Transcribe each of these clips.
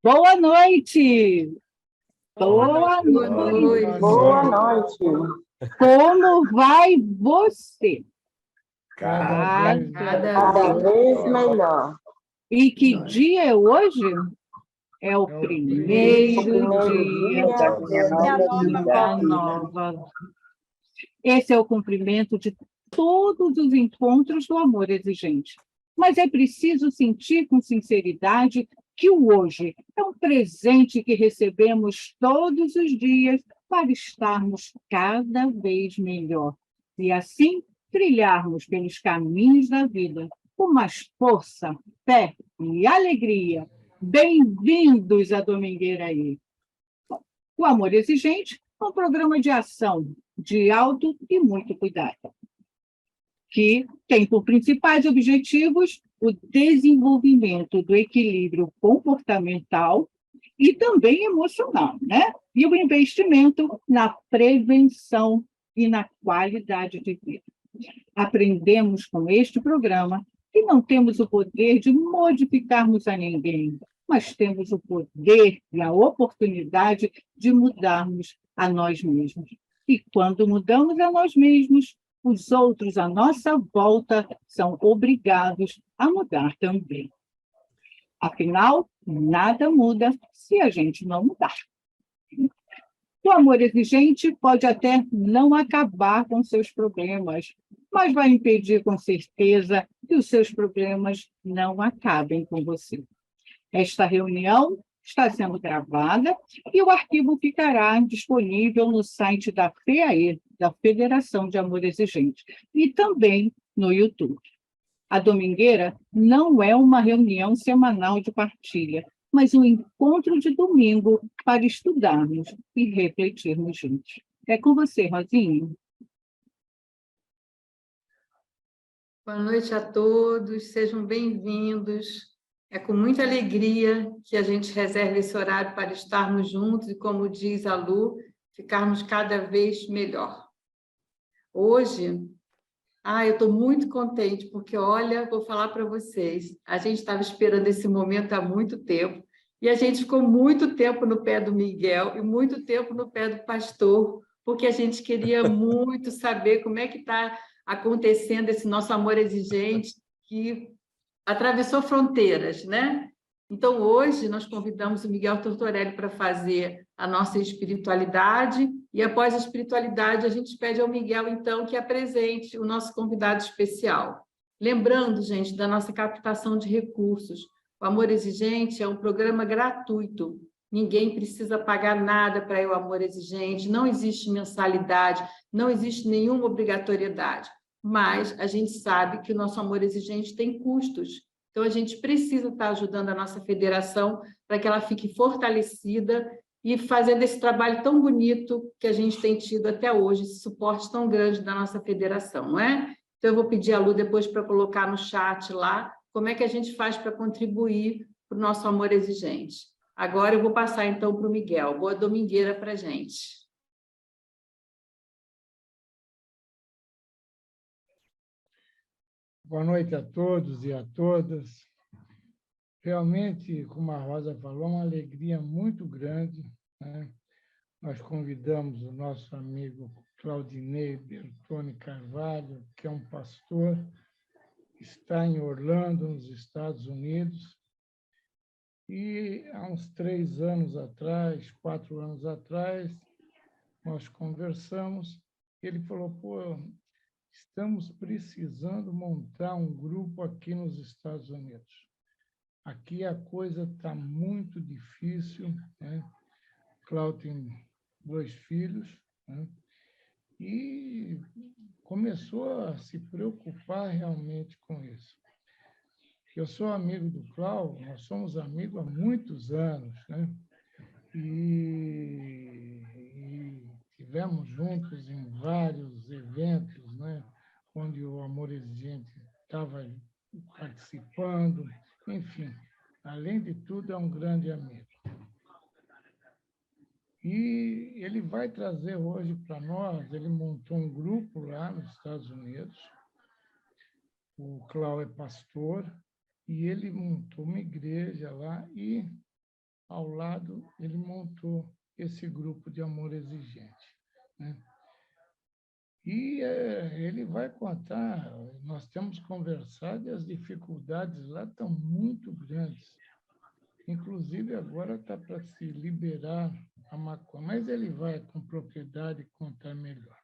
Boa noite! Boa Boa noite! noite. Boa noite. Como vai você? Cada Cada vez melhor. E que dia é hoje? É o primeiro dia da da nova. Esse é o cumprimento de todos os encontros do amor exigente. Mas é preciso sentir com sinceridade que o hoje é um presente que recebemos todos os dias para estarmos cada vez melhor e assim trilharmos pelos caminhos da vida com mais força, fé e alegria. Bem-vindos à Domingueira aí. O Amor Exigente é um programa de ação, de alto e muito cuidado, que tem por principais objetivos o desenvolvimento do equilíbrio comportamental e também emocional, né? E o investimento na prevenção e na qualidade de vida. Aprendemos com este programa que não temos o poder de modificarmos a ninguém, mas temos o poder e a oportunidade de mudarmos a nós mesmos. E quando mudamos a nós mesmos, os outros à nossa volta são obrigados a mudar também. Afinal, nada muda se a gente não mudar. O amor exigente pode até não acabar com seus problemas, mas vai impedir com certeza que os seus problemas não acabem com você. Esta reunião está sendo gravada e o arquivo ficará disponível no site da FEAE, da Federação de Amor Exigente, e também no YouTube. A Domingueira não é uma reunião semanal de partilha, mas um encontro de domingo para estudarmos e refletirmos juntos. É com você, Rosinha. Boa noite a todos, sejam bem-vindos. É com muita alegria que a gente reserva esse horário para estarmos juntos e, como diz a Lu, ficarmos cada vez melhor. Hoje, eu estou muito contente, porque, olha, vou falar para vocês, a gente estava esperando esse momento há muito tempo, e a gente ficou muito tempo no pé do Miguel e muito tempo no pé do pastor, porque a gente queria muito saber como é que está acontecendo esse nosso amor exigente, que atravessou fronteiras, né? Então, hoje, nós convidamos o Miguel Tortorelli para fazer a nossa espiritualidade, e após a espiritualidade, a gente pede ao Miguel, então, que apresente o nosso convidado especial. Lembrando, gente, da nossa captação de recursos. O Amor Exigente é um programa gratuito. Ninguém precisa pagar nada para ir ao Amor Exigente, não existe mensalidade, não existe nenhuma obrigatoriedade. Mas a gente sabe que o nosso Amor Exigente tem custos. Então, a gente precisa estar ajudando a nossa federação para que ela fique fortalecida e fazendo esse trabalho tão bonito que a gente tem tido até hoje, esse suporte tão grande da nossa federação, não é? Então, eu vou pedir a Lu depois para colocar no chat lá como é que a gente faz para contribuir para o nosso Amor Exigente. Agora eu vou passar, então, para o Miguel. Boa domingueira para a gente. Boa noite a todos e a todas. Realmente, como a Rosa falou, é uma alegria muito grande, né? Nós convidamos o nosso amigo Claudinei Bertone Carvalho, que é um pastor, que está em Orlando, nos Estados Unidos, e há uns 3 anos atrás, 4 anos atrás, nós conversamos, e ele falou, estamos precisando montar um grupo aqui nos Estados Unidos. Aqui a coisa está muito difícil, né? Cláudio tem 2 filhos, né? E começou a se preocupar realmente com isso. Eu sou amigo do Cláudio, nós somos amigos há muitos anos, né? E tivemos juntos em vários eventos, né? Onde o Amor Exigente estava participando, enfim, além de tudo, é um grande amigo. E ele vai trazer hoje para nós, ele montou um grupo lá nos Estados Unidos, o Cláudio é pastor, e ele montou uma igreja lá e ao lado, ele montou esse grupo de amor exigente, né? E ele vai contar, nós temos conversado e as dificuldades lá estão muito grandes. Inclusive, agora está para se liberar a maconha, mas ele vai com propriedade contar melhor.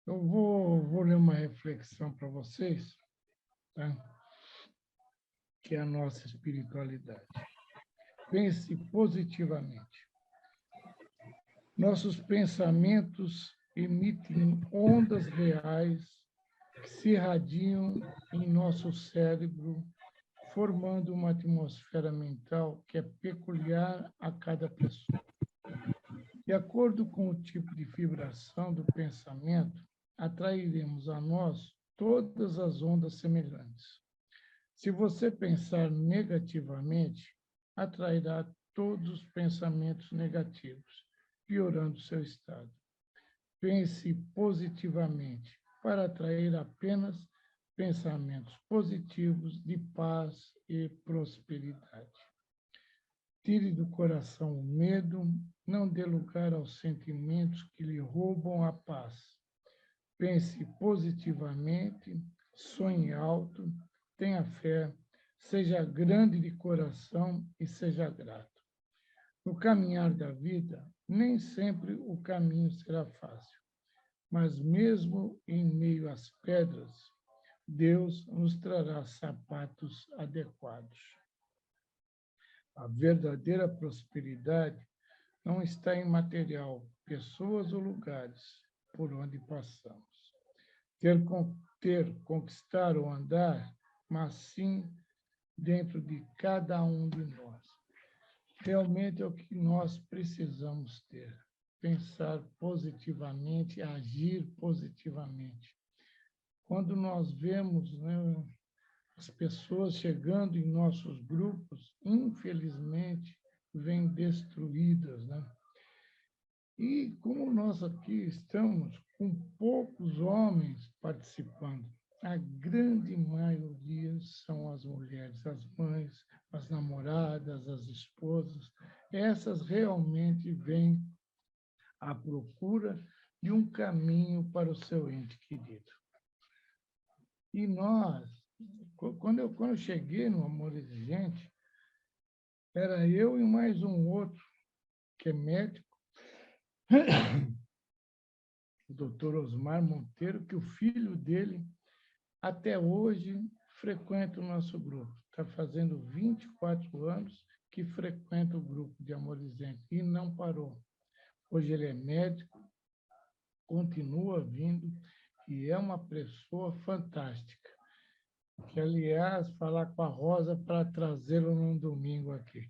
Eu vou ler uma reflexão para vocês, tá? Que é a nossa espiritualidade. Pense positivamente. Nossos pensamentos emitem ondas reais que se irradiam em nosso cérebro, formando uma atmosfera mental que é peculiar a cada pessoa. De acordo com o tipo de vibração do pensamento, atrairemos a nós todas as ondas semelhantes. Se você pensar negativamente, atrairá todos os pensamentos negativos, piorando seu estado. Pense positivamente para atrair apenas pensamentos positivos de paz e prosperidade. Tire do coração o medo, não dê lugar aos sentimentos que lhe roubam a paz. Pense positivamente, sonhe alto, tenha fé, seja grande de coração e seja grato. No caminhar da vida, nem sempre o caminho será fácil, mas mesmo em meio às pedras, Deus nos trará sapatos adequados. A verdadeira prosperidade não está em material, pessoas ou lugares por onde passamos. Conquistar ou andar, mas sim dentro de cada um de nós. Realmente é o que nós precisamos ter. Pensar positivamente, agir positivamente. Quando nós vemos, né, as pessoas chegando em nossos grupos, infelizmente, vêm destruídas, né? E como nós aqui estamos com poucos homens participando, a grande maioria são as mulheres, as mães, as namoradas, as esposas. Essas realmente vêm à procura de um caminho para o seu ente querido. E nós, quando eu cheguei no Amor Exigente, era eu e mais um outro, que é médico, o doutor Osmar Monteiro, que o filho dele, até hoje, frequenta o nosso grupo. Está fazendo 24 anos que frequenta o grupo de Amor Exigente e não parou. Hoje ele é médico, continua vindo e é uma pessoa fantástica. Que, aliás, falar com a Rosa para trazê-lo num domingo aqui.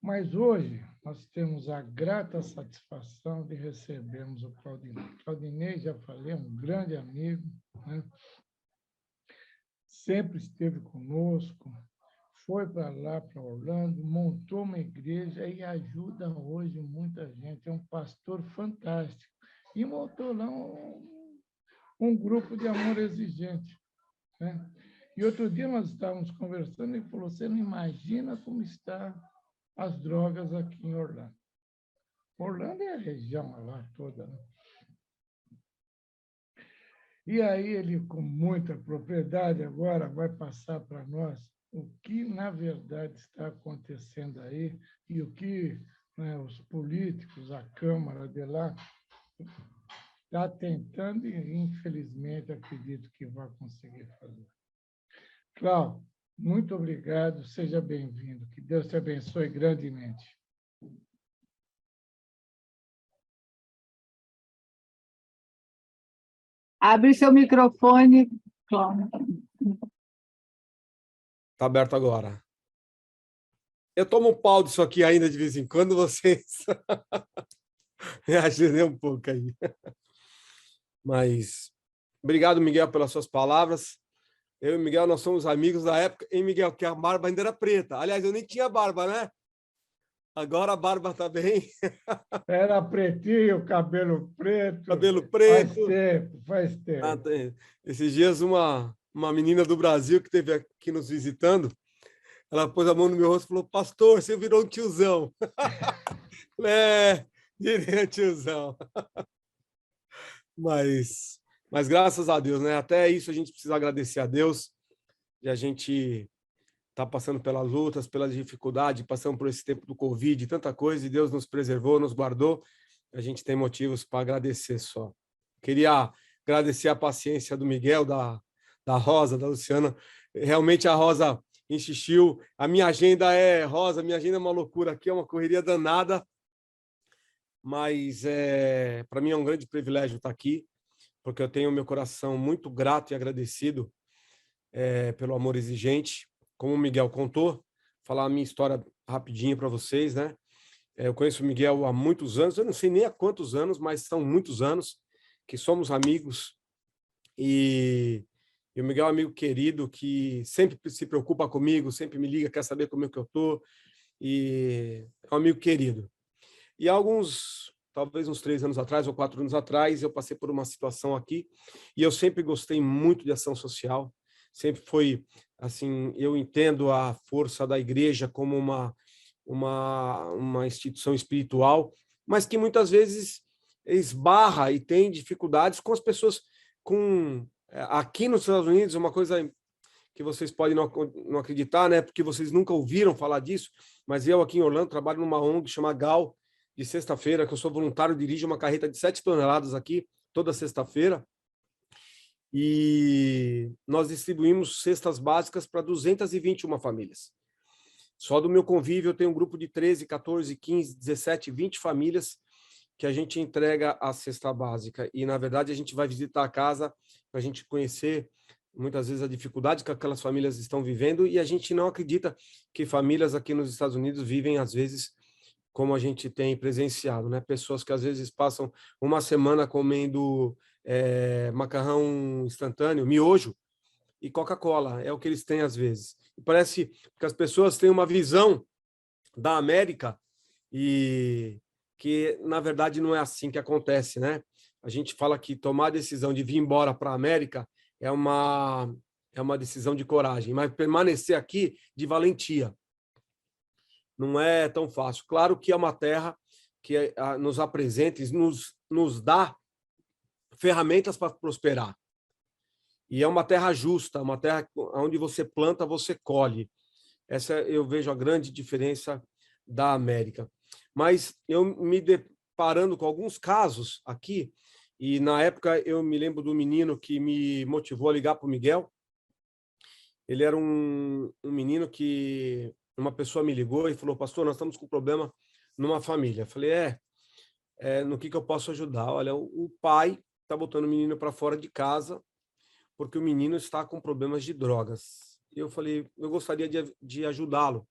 Mas hoje nós temos a grata satisfação de recebermos o Claudinei. Claudinei, já falei, é um grande amigo, né? Sempre esteve conosco, foi para lá, para Orlando, montou uma igreja e ajuda hoje muita gente. É um pastor fantástico. E montou lá um grupo de amor exigente, né? E outro dia nós estávamos conversando e ele falou, você não imagina como está as drogas aqui em Orlando. Orlando é a região lá toda, né? E aí ele, com muita propriedade, agora vai passar para nós o que, na verdade, está acontecendo aí e o que, né, os políticos, a Câmara de lá, está tentando e, infelizmente, acredito que vai conseguir fazer. Cláudio, muito obrigado, seja bem-vindo. Que Deus te abençoe grandemente. Abre seu microfone, Cláudio. Está aberto agora. Eu tomo um pau disso aqui ainda de vez em quando, vocês me ajudem um pouco aí. Mas obrigado, Miguel, pelas suas palavras. Eu e o Miguel, nós somos amigos da época, hein, Miguel, que a barba ainda era preta. Aliás, eu nem tinha barba, né? Agora a barba está bem. Era pretinho, cabelo preto. Cabelo preto. Faz tempo. Esses dias uma uma menina do Brasil que esteve aqui nos visitando, ela pôs a mão no meu rosto e falou: pastor, você virou um tiozão. É, virei tiozão. Mas graças a Deus, né? Até isso a gente precisa agradecer a Deus, e a gente está passando pelas lutas, pelas dificuldades, passando por esse tempo do Covid, tanta coisa, e Deus nos preservou, nos guardou. A gente tem motivos para agradecer só. Queria agradecer a paciência do Miguel, da Rosa, da Luciana. Realmente a Rosa insistiu. A minha agenda Rosa, minha agenda é uma loucura aqui, é uma correria danada, mas para mim é um grande privilégio estar aqui, porque eu tenho meu coração muito grato e agradecido pelo amor exigente. Como o Miguel contou, falar a minha história rapidinho para vocês, né? Eu conheço o Miguel há muitos anos, eu não sei nem há quantos anos, mas são muitos anos que somos amigos, e o Miguel é um amigo querido que sempre se preocupa comigo, sempre me liga, quer saber como é que eu estou, e é um amigo querido. E há talvez uns 3 anos atrás ou 4 anos atrás, eu passei por uma situação aqui, e eu sempre gostei muito de ação social, sempre foi, assim, eu entendo a força da igreja como uma instituição espiritual, mas que muitas vezes esbarra e tem dificuldades com as pessoas aqui nos Estados Unidos, uma coisa que vocês podem não acreditar, né? Porque vocês nunca ouviram falar disso, mas eu aqui em Orlando trabalho numa ONG chamada GAL, de sexta-feira, que eu sou voluntário, dirijo uma carreta de 7 toneladas aqui, toda sexta-feira, e nós distribuímos cestas básicas para 221 famílias. Só do meu convívio eu tenho um grupo de 13, 14, 15, 17, 20 famílias que a gente entrega a cesta básica. E, na verdade, a gente vai visitar a casa para a gente conhecer, muitas vezes, a dificuldade que aquelas famílias estão vivendo, e a gente não acredita que famílias aqui nos Estados Unidos vivem, às vezes, como a gente tem presenciado, né? Pessoas que, às vezes, passam uma semana comendo macarrão instantâneo, miojo, e Coca-Cola, é o que eles têm às vezes. E parece que as pessoas têm uma visão da América e que, na verdade, não é assim que acontece, né? A gente fala que tomar a decisão de vir embora para a América é uma decisão de coragem, mas permanecer aqui de valentia. Não é tão fácil. Claro que é uma terra que nos apresenta, nos dá ferramentas para prosperar. E é uma terra justa, uma terra onde você planta, você colhe. Essa eu vejo a grande diferença da América. Mas eu me deparando com alguns casos aqui, e na época eu me lembro do menino que me motivou a ligar para o Miguel. Ele era um menino que uma pessoa me ligou e falou: pastor, nós estamos com um problema numa família. Eu falei: no que eu posso ajudar? Olha, o pai está botando o menino para fora de casa porque o menino está com problemas de drogas. Eu falei: eu gostaria de ajudá-lo.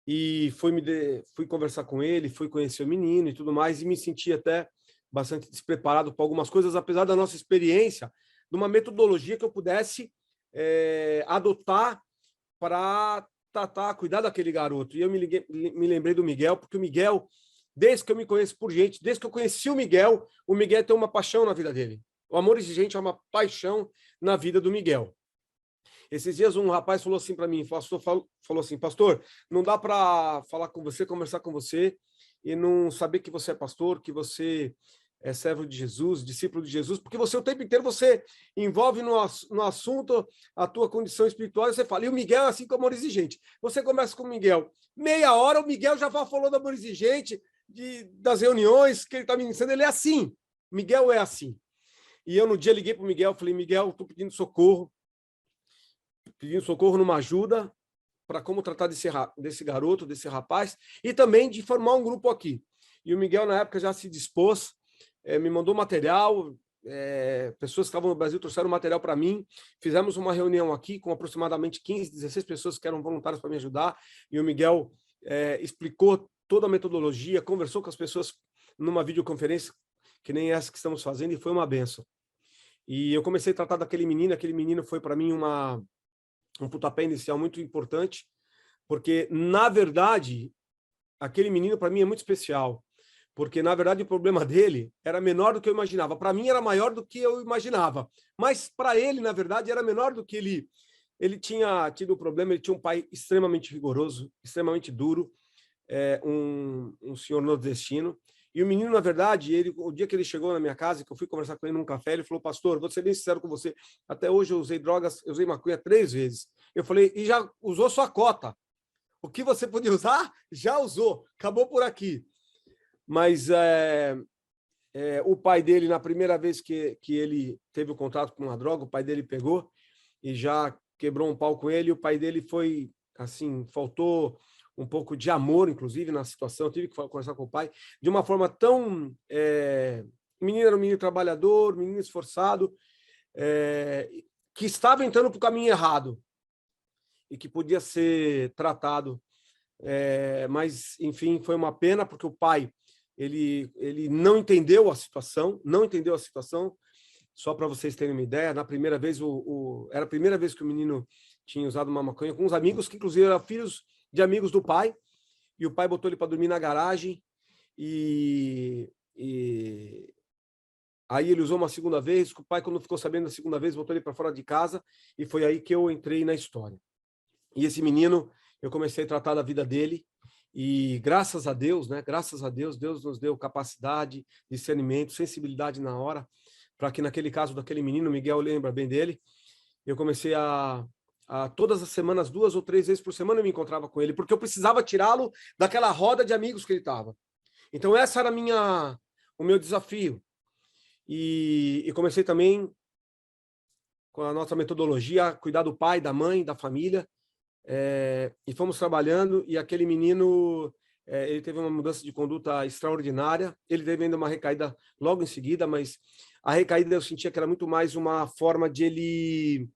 E fui conversar com ele, fui conhecer o menino e tudo mais, e me senti até bastante despreparado para algumas coisas, apesar da nossa experiência, de uma metodologia que eu pudesse adotar para cuidar daquele garoto. E eu me lembrei do Miguel, porque o Miguel, desde que eu me conheço por gente, desde que eu conheci o Miguel tem uma paixão na vida dele. O amor exigente é uma paixão na vida do Miguel. Esses dias um rapaz falou assim para mim, falou assim: pastor, não dá para falar com você, conversar com você e não saber que você é pastor, que você é servo de Jesus, discípulo de Jesus, porque você o tempo inteiro você envolve no assunto a tua condição espiritual e você fala. E o Miguel é assim com amor exigente. Você conversa com o Miguel, meia hora o Miguel já falou do amor exigente, das reuniões que ele está ministrando, ele é assim. Miguel é assim. E eu no dia liguei para o Miguel, falei: Miguel, estou pedindo socorro numa ajuda para como tratar desse garoto, desse rapaz, e também de formar um grupo aqui. E o Miguel, na época, já se dispôs, me mandou material, pessoas que estavam no Brasil trouxeram material para mim, fizemos uma reunião aqui com aproximadamente 15, 16 pessoas que eram voluntárias para me ajudar, e o Miguel explicou toda a metodologia, conversou com as pessoas numa videoconferência, que nem essa que estamos fazendo, e foi uma benção. E eu comecei a tratar daquele menino foi para mim um pontapé inicial muito importante, porque, na verdade, aquele menino, para mim, é muito especial, porque, na verdade, o problema dele era menor do que eu imaginava. Para mim, era maior do que eu imaginava. Mas, para ele, na verdade, era menor do que ele tinha tido o problema. Ele tinha um pai extremamente rigoroso, extremamente duro, um senhor nordestino. E o menino, na verdade, o dia que ele chegou na minha casa, que eu fui conversar com ele num café, ele falou: pastor, vou ser bem sincero com você, até hoje eu usei drogas, eu usei maconha 3 vezes. Eu falei: e já usou sua cota? O que você podia usar, já usou. Acabou por aqui. Mas o pai dele, na primeira vez que ele teve o contato com a droga, o pai dele pegou e já quebrou um pau com ele. E o pai dele foi, assim, faltou um pouco de amor, inclusive, na situação. Eu tive que conversar com o pai de uma forma tão... O menino era um menino trabalhador, um menino esforçado, que estava entrando para o caminho errado e que podia ser tratado. Mas, enfim, foi uma pena, porque o pai ele não entendeu a situação, Só para vocês terem uma ideia, na primeira vez, era a primeira vez que o menino tinha usado uma maconha com uns amigos, que inclusive eram filhos de amigos do pai, e o pai botou ele para dormir na garagem, e aí ele usou uma segunda vez, o pai, quando ficou sabendo da segunda vez, botou ele para fora de casa, e foi aí que eu entrei na história. E esse menino, eu comecei a tratar da vida dele, e graças a Deus, né? Graças a Deus, Deus nos deu capacidade, discernimento, sensibilidade na hora, para que naquele caso daquele menino, Miguel lembra bem dele, eu comecei a todas as semanas, 2 ou 3 vezes por semana eu me encontrava com ele, porque eu precisava tirá-lo daquela roda de amigos que ele estava. Então essa era o meu desafio. E comecei também com a nossa metodologia, a cuidar do pai, da mãe, da família, e fomos trabalhando, e aquele menino, ele teve uma mudança de conduta extraordinária, ele teve ainda uma recaída logo em seguida, mas a recaída eu sentia que era muito mais uma forma de ele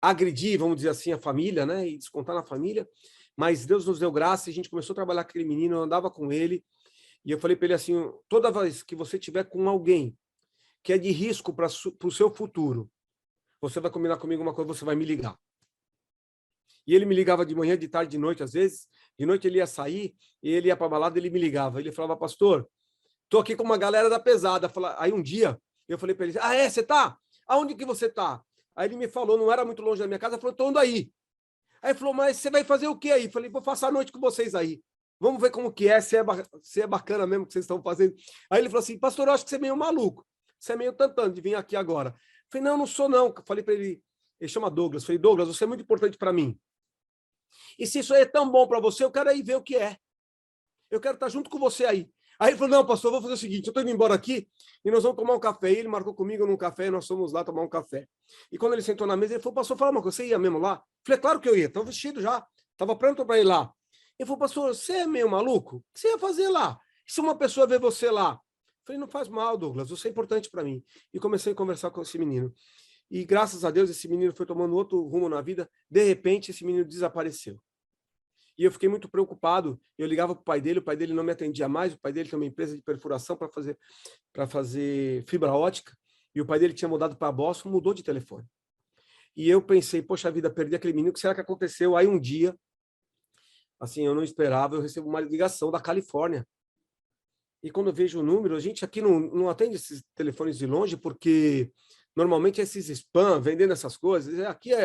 agredir, vamos dizer assim, a família, né, e descontar na família, mas Deus nos deu graça, e a gente começou a trabalhar com aquele menino, eu andava com ele, e eu falei para ele assim: toda vez que você tiver com alguém que é de risco para o seu futuro, você vai combinar comigo uma coisa, você vai me ligar. E ele me ligava de manhã, de tarde, de noite, às vezes. De noite ele ia sair, e ele ia para a balada, ele me ligava. Ele falava: pastor, estou aqui com uma galera da pesada. Aí um dia, eu falei para ele: você tá? Aonde que você tá? Aí ele me falou, não era muito longe da minha casa, falou: estou indo aí. Aí ele falou: mas você vai fazer o quê aí? Falei: vou passar a noite com vocês aí. Vamos ver como que é, se é bacana mesmo o que vocês estão fazendo. Aí ele falou assim: pastor, eu acho que você é meio maluco. Você é meio tantando de vir aqui agora. Falei: não, não sou não. Falei para ele, ele chama Douglas. Falei: Douglas, você é muito importante para mim. E se isso aí é tão bom para você, eu quero aí ver o que é. Eu quero estar junto com você aí. Aí ele falou: não, pastor, eu vou fazer o seguinte, eu estou indo embora aqui e nós vamos tomar um café. E ele marcou comigo num café e nós fomos lá tomar um café. E quando ele sentou na mesa, ele falou: pastor, fala uma coisa, você ia mesmo lá? Falei: claro que eu ia, estava vestido já, estava pronto para ir lá. Ele falou: pastor, você é meio maluco? O que você ia fazer lá? E se uma pessoa ver você lá? Falei: não faz mal, Douglas, você é importante para mim. E comecei a conversar com esse menino. E graças a Deus, esse menino foi tomando outro rumo na vida. De repente, esse menino desapareceu. E eu fiquei muito preocupado. Eu ligava para o pai dele não me atendia mais. O pai dele tem uma empresa de perfuração para fazer fibra ótica. E o pai dele tinha mudado para Boston, mudou de telefone. E eu pensei: poxa vida, perdi aquele menino, o que será que aconteceu? Aí um dia, assim, eu não esperava, eu recebo uma ligação da Califórnia. E quando eu vejo o número, a gente aqui não atende esses telefones de longe, porque normalmente esses spam, vendendo essas coisas,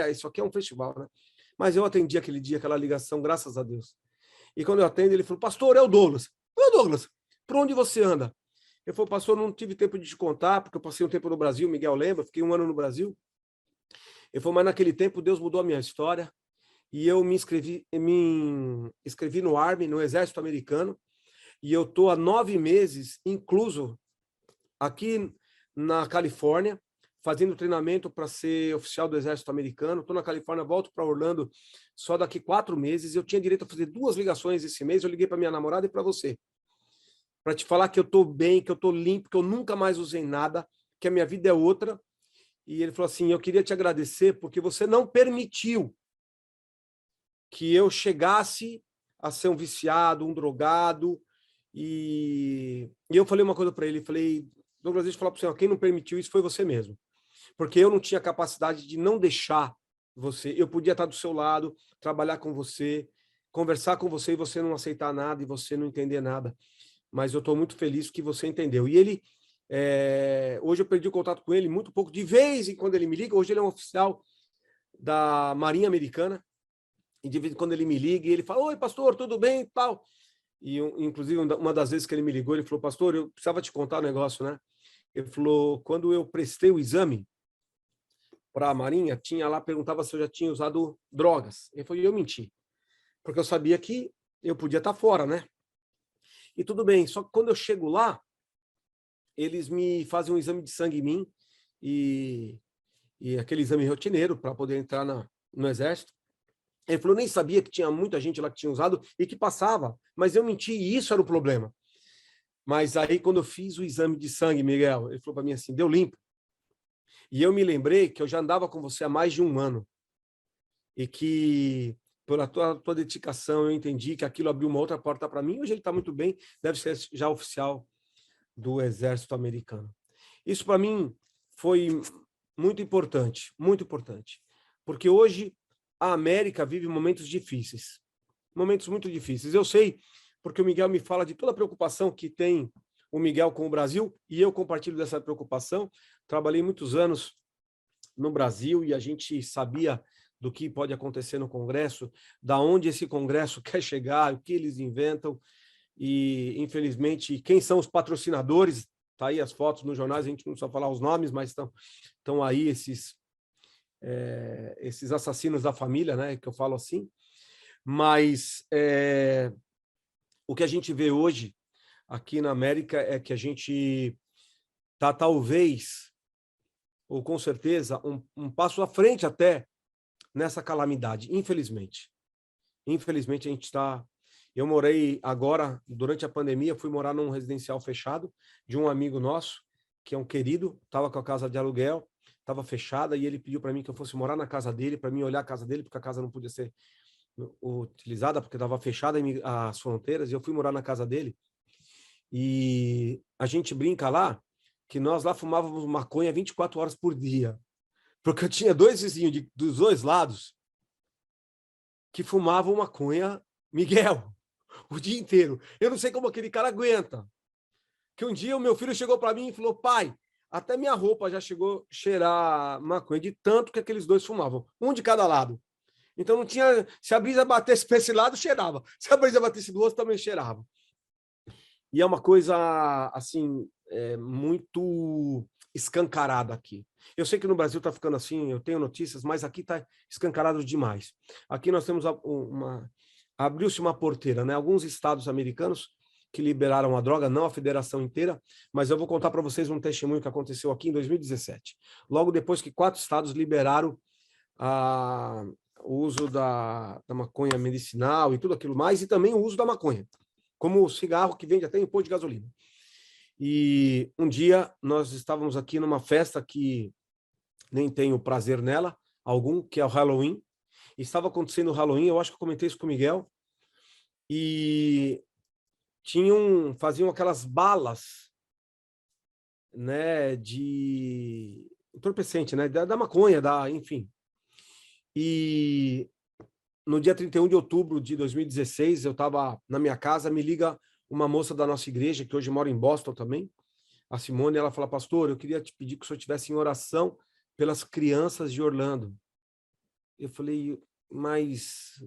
isso aqui é um festival, né? Mas eu atendi aquele dia, aquela ligação, graças a Deus. E quando eu atendo, ele falou: pastor, é o Douglas. É o Douglas, por onde você anda? Eu falei: pastor, não tive tempo de te contar, porque eu passei um tempo no Brasil, Miguel lembra, fiquei 1 ano no Brasil. Ele falou: mas naquele tempo Deus mudou a minha história, e eu me inscrevi no Army, no Exército Americano, e eu estou há 9 meses incluso aqui na Califórnia, fazendo treinamento para ser oficial do Exército Americano. Estou na Califórnia, volto para Orlando só daqui 4 meses. Eu tinha direito a fazer 2 ligações esse mês. Eu liguei para minha namorada e para você, para te falar que eu estou bem, que eu estou limpo, que eu nunca mais usei nada, que a minha vida é outra. E ele falou assim: eu queria te agradecer porque você não permitiu que eu chegasse a ser um viciado, um drogado. E eu falei uma coisa para ele, falei: Douglas, deixa eu falar para você, quem não permitiu isso foi você mesmo. Porque eu não tinha capacidade de não deixar você. Eu podia estar do seu lado, trabalhar com você, conversar com você e você não aceitar nada e você não entender nada. Mas eu estou muito feliz que você entendeu. E ele, hoje eu perdi o contato com ele muito pouco, de vez em quando ele me liga. Hoje ele é um oficial da Marinha Americana, e de vez em quando ele me liga e ele fala: oi, pastor, tudo bem e tal. E, inclusive, uma das vezes que ele me ligou, ele falou: pastor, eu precisava te contar um negócio, né? Ele falou: quando eu prestei o exame para a Marinha, tinha lá, perguntava se eu já tinha usado drogas. Ele falou: e eu menti, porque eu sabia que eu podia estar fora, né? E tudo bem, só que quando eu chego lá, eles me fazem um exame de sangue em mim, e aquele exame rotineiro para poder entrar no Exército. Ele falou: nem sabia que tinha muita gente lá que tinha usado e que passava, mas eu menti e isso era o problema. Mas aí, quando eu fiz o exame de sangue, Miguel, ele falou para mim assim: deu limpo. E eu me lembrei que eu já andava com você há mais de 1 ano e que, pela tua dedicação, eu entendi que aquilo abriu uma outra porta para mim. Hoje ele está muito bem, deve ser já oficial do Exército Americano. Isso, para mim, foi muito importante, porque hoje a América vive momentos difíceis, momentos muito difíceis. Eu sei, porque o Miguel me fala de toda a preocupação que tem o Miguel com o Brasil, e eu compartilho dessa preocupação. Trabalhei muitos anos no Brasil e a gente sabia do que pode acontecer no Congresso, da onde esse Congresso quer chegar, o que eles inventam, e, infelizmente, quem são os patrocinadores. Tá aí as fotos nos jornais, a gente não precisa falar os nomes, mas estão aí esses assassinos da família, né, que eu falo assim. Mas o que a gente vê hoje aqui na América é que a gente está, talvez, ou com certeza, um passo à frente até nessa calamidade, infelizmente. Infelizmente, a gente está... Eu morei agora, durante a pandemia, fui morar num residencial fechado de um amigo nosso, que é um querido, estava com a casa de aluguel, estava fechada, e ele pediu para mim que eu fosse morar na casa dele, para mim olhar a casa dele, porque a casa não podia ser utilizada, porque estava fechada as fronteiras, e eu fui morar na casa dele. E a gente brinca lá, que nós lá fumávamos maconha 24 horas por dia, porque eu tinha 2 vizinhos dos 2 lados que fumavam maconha, Miguel, o dia inteiro. Eu não sei como aquele cara aguenta. Que um dia o meu filho chegou para mim e falou: pai, até minha roupa já chegou a cheirar maconha, de tanto que aqueles 2 fumavam, um de cada lado. Então não tinha... Se a brisa batesse para esse lado, cheirava. Se a brisa batesse do outro, também cheirava. E é uma coisa, assim, muito escancarada aqui. Eu sei que no Brasil está ficando assim, eu tenho notícias, mas aqui está escancarado demais. Aqui nós temos abriu-se uma porteira, né? Alguns estados americanos que liberaram a droga, não a federação inteira, mas eu vou contar para vocês um testemunho que aconteceu aqui em 2017. Logo depois que 4 estados liberaram o uso da maconha medicinal e tudo aquilo mais, e também o uso da maconha, como o cigarro que vende até em posto de gasolina. E um dia nós estávamos aqui numa festa que nem tenho prazer nela, que é o Halloween. Estava acontecendo o Halloween, eu acho que eu comentei isso com o Miguel, e faziam aquelas balas, né, de entorpecente, né, da maconha, enfim. E no dia 31 de outubro de 2016, eu estava na minha casa, me liga uma moça da nossa igreja, que hoje mora em Boston também, a Simone, ela fala: pastor, eu queria te pedir que o senhor estivesse em oração pelas crianças de Orlando. Eu falei: mas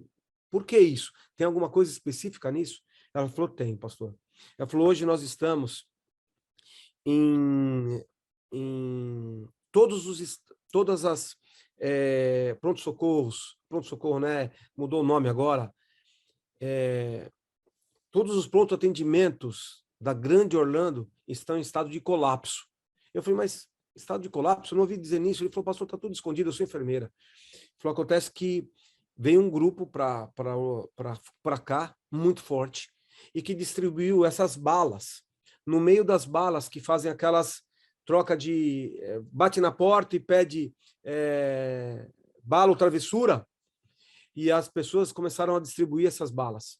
por que isso? Tem alguma coisa específica nisso? Ela falou: tem, pastor. Ela falou: hoje nós estamos em todas as pronto-socorro, né? Mudou o nome agora. Todos os pronto-atendimentos da Grande Orlando estão em estado de colapso. Eu falei: mas estado de colapso? Eu não ouvi dizer nisso. Ele falou: pastor, está tudo escondido, eu sou enfermeira. Ele falou: acontece que veio um grupo para cá, muito forte, e que distribuiu essas balas. No meio das balas, que fazem aquelas troca de... bate na porta e pede bala ou travessura, e as pessoas começaram a distribuir essas balas.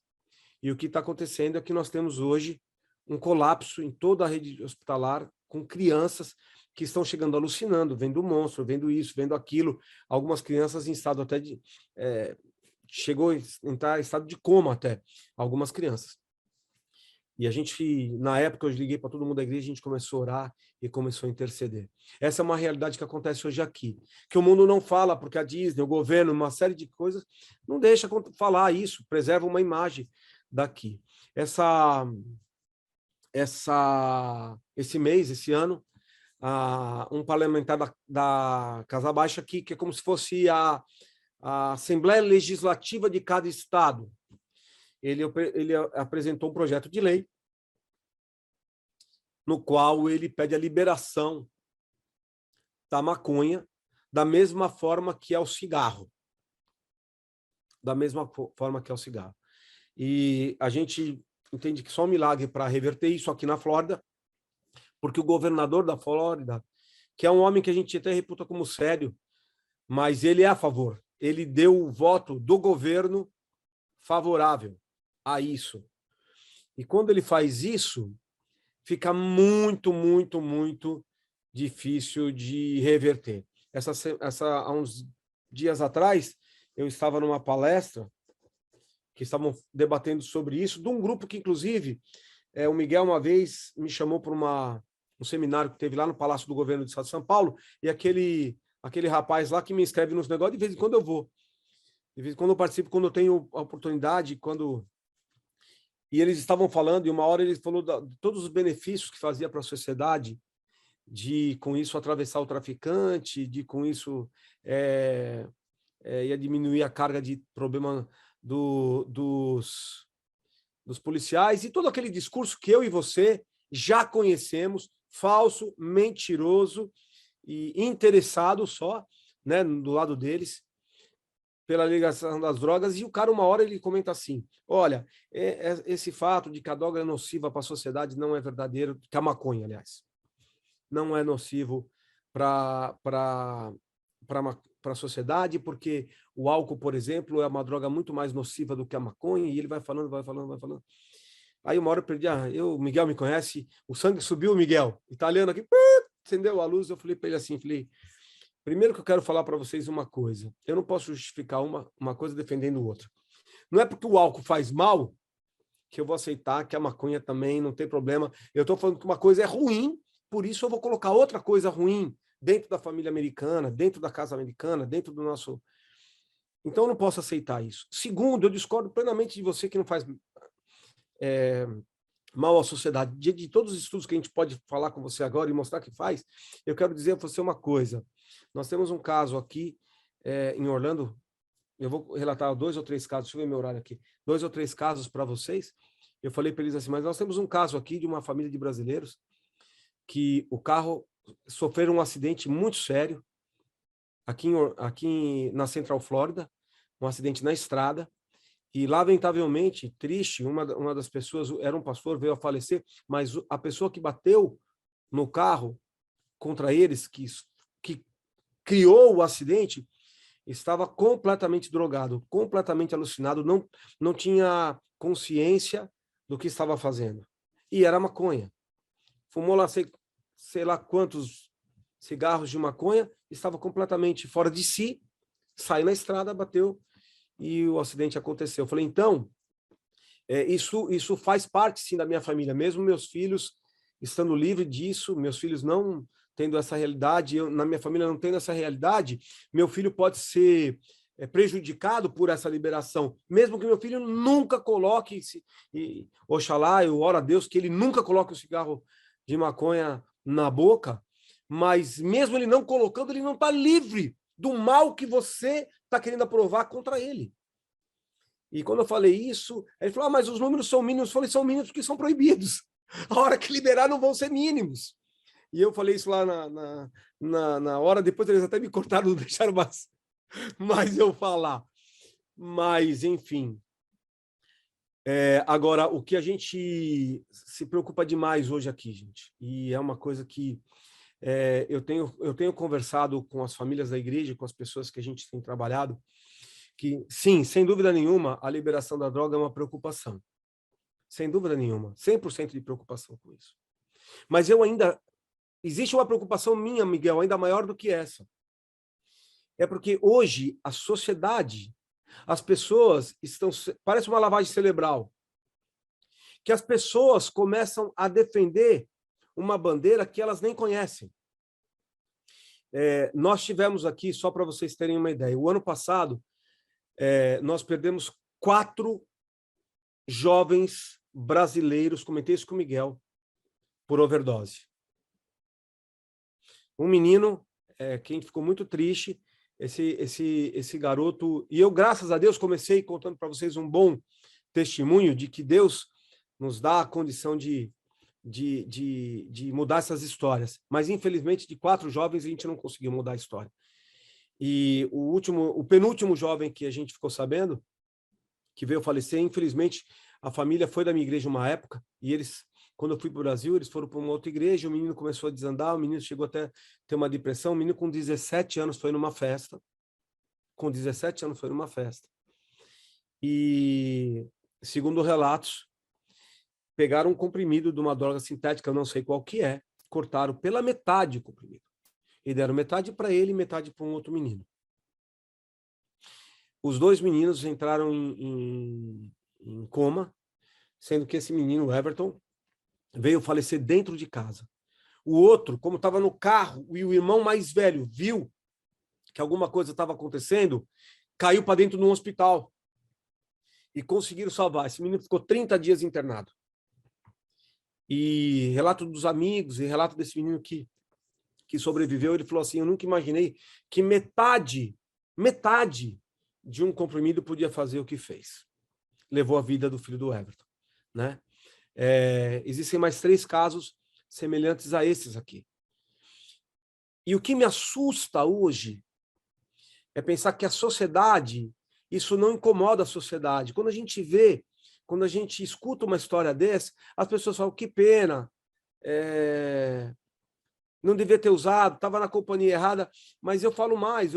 E o que está acontecendo é que nós temos hoje um colapso em toda a rede hospitalar, com crianças que estão chegando alucinando, vendo monstro, vendo isso, vendo aquilo. Algumas crianças em estado até chegou a entrar em estado de coma até, algumas crianças. E a gente, na época, eu liguei para todo mundo da igreja, a gente começou a orar e começou a interceder. Essa é uma realidade que acontece hoje aqui, que o mundo não fala, porque a Disney, o governo, uma série de coisas, não deixa falar isso, preserva uma imagem daqui. Esse mês, esse ano, um parlamentar da Casa Baixa aqui, que é como se fosse a Assembleia Legislativa de cada estado, ele apresentou um projeto de lei no qual ele pede a liberação da maconha da mesma forma que é o cigarro. Da mesma forma que é o cigarro. E a gente entende que só um milagre para reverter isso aqui na Flórida, porque o governador da Flórida, que é um homem que a gente até reputa como sério, mas ele é a favor. Ele deu o voto do governo favorável a isso. E quando ele faz isso, fica muito, muito, muito difícil de reverter. Há uns dias atrás, eu estava numa palestra que estavam debatendo sobre isso, de um grupo que, inclusive, o Miguel uma vez me chamou para um seminário que teve lá no Palácio do Governo do Estado de São Paulo, e aquele rapaz lá que me inscreve nos negócios, de vez em quando eu vou. De vez em quando eu participo, quando eu tenho a oportunidade, E eles estavam falando, e uma hora ele falou de todos os benefícios que fazia para a sociedade, de, com isso, atravessar o traficante, de, com isso, ia diminuir a carga de problema dos policiais, e todo aquele discurso que eu e você já conhecemos, falso, mentiroso e interessado só, né, do lado deles, pela ligação das drogas, e o cara, uma hora, ele comenta assim, olha, esse fato de que a droga é nociva para a sociedade não é verdadeiro, que a maconha, aliás, não é nocivo para a sociedade, porque o álcool, por exemplo, é uma droga muito mais nociva do que a maconha, e ele vai falando. Aí uma hora eu perdi, o Miguel me conhece, o sangue subiu, Miguel, italiano aqui, acendeu a luz, eu falei para ele assim, primeiro que eu quero falar para vocês uma coisa, eu não posso justificar uma coisa defendendo outra. Não é porque o álcool faz mal que eu vou aceitar que a maconha também não tem problema. Eu estou falando que uma coisa é ruim, por isso eu vou colocar outra coisa ruim dentro da família americana, dentro da casa americana, dentro do nosso... Então eu não posso aceitar isso. Segundo, eu discordo plenamente de você que não faz mal à sociedade. De todos os estudos que a gente pode falar com você agora e mostrar que faz, eu quero dizer a você uma coisa. Nós temos um caso aqui em Orlando, eu vou relatar 2 ou 3 casos, deixa eu ver meu horário aqui, 2 ou 3 casos para vocês. Eu falei para eles assim, mas nós temos um caso aqui de uma família de brasileiros que o carro sofreu um acidente muito sério aqui na Central Flórida, um acidente na estrada, e lamentavelmente, triste, uma das pessoas, era um pastor, veio a falecer, mas a pessoa que bateu no carro contra eles, que criou o acidente, estava completamente drogado, completamente alucinado, não tinha consciência do que estava fazendo. E era maconha. Fumou lá sei lá quantos cigarros de maconha, estava completamente fora de si, saiu na estrada, bateu e o acidente aconteceu. Eu falei, então, isso faz parte, sim, da minha família, mesmo meus filhos estando livres disso, meus filhos não tendo essa realidade, eu, na minha família não tendo essa realidade, meu filho pode ser prejudicado por essa liberação, mesmo que meu filho nunca coloque, oxalá, eu oro a Deus que ele nunca coloque o cigarro de maconha na boca, mas mesmo ele não colocando, ele não está livre do mal que você está querendo aprovar contra ele. E quando eu falei isso, ele falou, mas os números são mínimos. Eu falei, são mínimos porque são proibidos. A hora que liberar não vão ser mínimos. E eu falei isso lá na hora, depois eles até me cortaram, não deixaram mais eu falar. Mas, enfim. Agora, o que a gente se preocupa demais hoje aqui, gente, e é uma coisa que eu tenho conversado com as famílias da igreja, com as pessoas que a gente tem trabalhado, que, sim, sem dúvida nenhuma, a liberação da droga é uma preocupação. Sem dúvida nenhuma, 100% de preocupação com isso. Mas existe uma preocupação minha, Miguel, ainda maior do que essa. É porque hoje a sociedade As pessoas estão... Parece uma lavagem cerebral. Que as pessoas começam a defender uma bandeira que elas nem conhecem. Nós tivemos aqui, só para vocês terem uma ideia, o ano passado, nós perdemos 4 jovens brasileiros, comentei isso com o Miguel, por overdose. Um menino, que a gente ficou muito triste, esse garoto, e eu, graças a Deus, comecei contando para vocês um bom testemunho de que Deus nos dá a condição de mudar essas histórias. Mas, infelizmente, de 4 jovens, a gente não conseguiu mudar a história. E o penúltimo jovem que a gente ficou sabendo, que veio falecer, infelizmente, a família foi da minha igreja uma época, e eles, quando eu fui para o Brasil, eles foram para uma outra igreja, o menino começou a desandar, o menino chegou até a ter uma depressão, o menino com 17 anos foi numa festa, e, segundo relatos, pegaram um comprimido de uma droga sintética, eu não sei qual que é, cortaram pela metade o comprimido. E deram metade para ele e metade para um outro menino. Os 2 meninos entraram em coma, sendo que esse menino, o Everton, veio falecer dentro de casa. O outro, como estava no carro, e o irmão mais velho viu que alguma coisa estava acontecendo, caiu para dentro de um hospital. E conseguiram salvar. Esse menino ficou 30 dias internado. E relato dos amigos, e relato desse menino que sobreviveu, ele falou assim, eu nunca imaginei que metade de um comprimido podia fazer o que fez. Levou a vida do filho do Everton, né? Existem mais 3 casos semelhantes a esses aqui. E o que me assusta hoje é pensar que a sociedade, isso não incomoda a sociedade. Quando a gente escuta uma história dessa, as pessoas falam, que pena, não devia ter usado, estava na companhia errada, mas eu falo mais,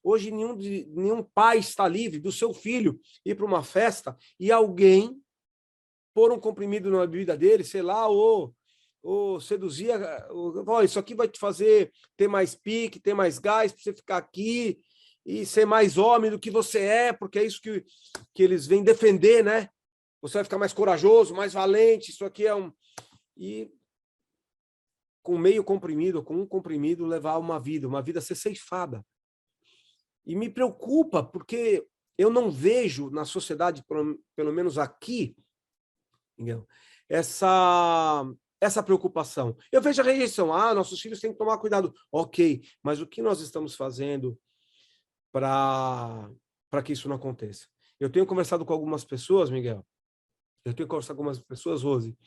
hoje nenhum pai está livre do seu filho ir para uma festa e alguém pôr um comprimido na bebida dele, sei lá, ou seduzir, isso aqui vai te fazer ter mais pique, ter mais gás, para você ficar aqui e ser mais homem do que você é, porque é isso que eles vêm defender, né? Você vai ficar mais corajoso, mais valente, isso aqui é E com meio comprimido, com um comprimido, levar uma vida ser ceifada. E me preocupa, porque eu não vejo na sociedade, pelo menos aqui, essa preocupação. Eu vejo a rejeição. Nossos filhos têm que tomar cuidado. Ok, mas o que nós estamos fazendo para que isso não aconteça? Eu tenho conversado com algumas pessoas, Miguel, Rose,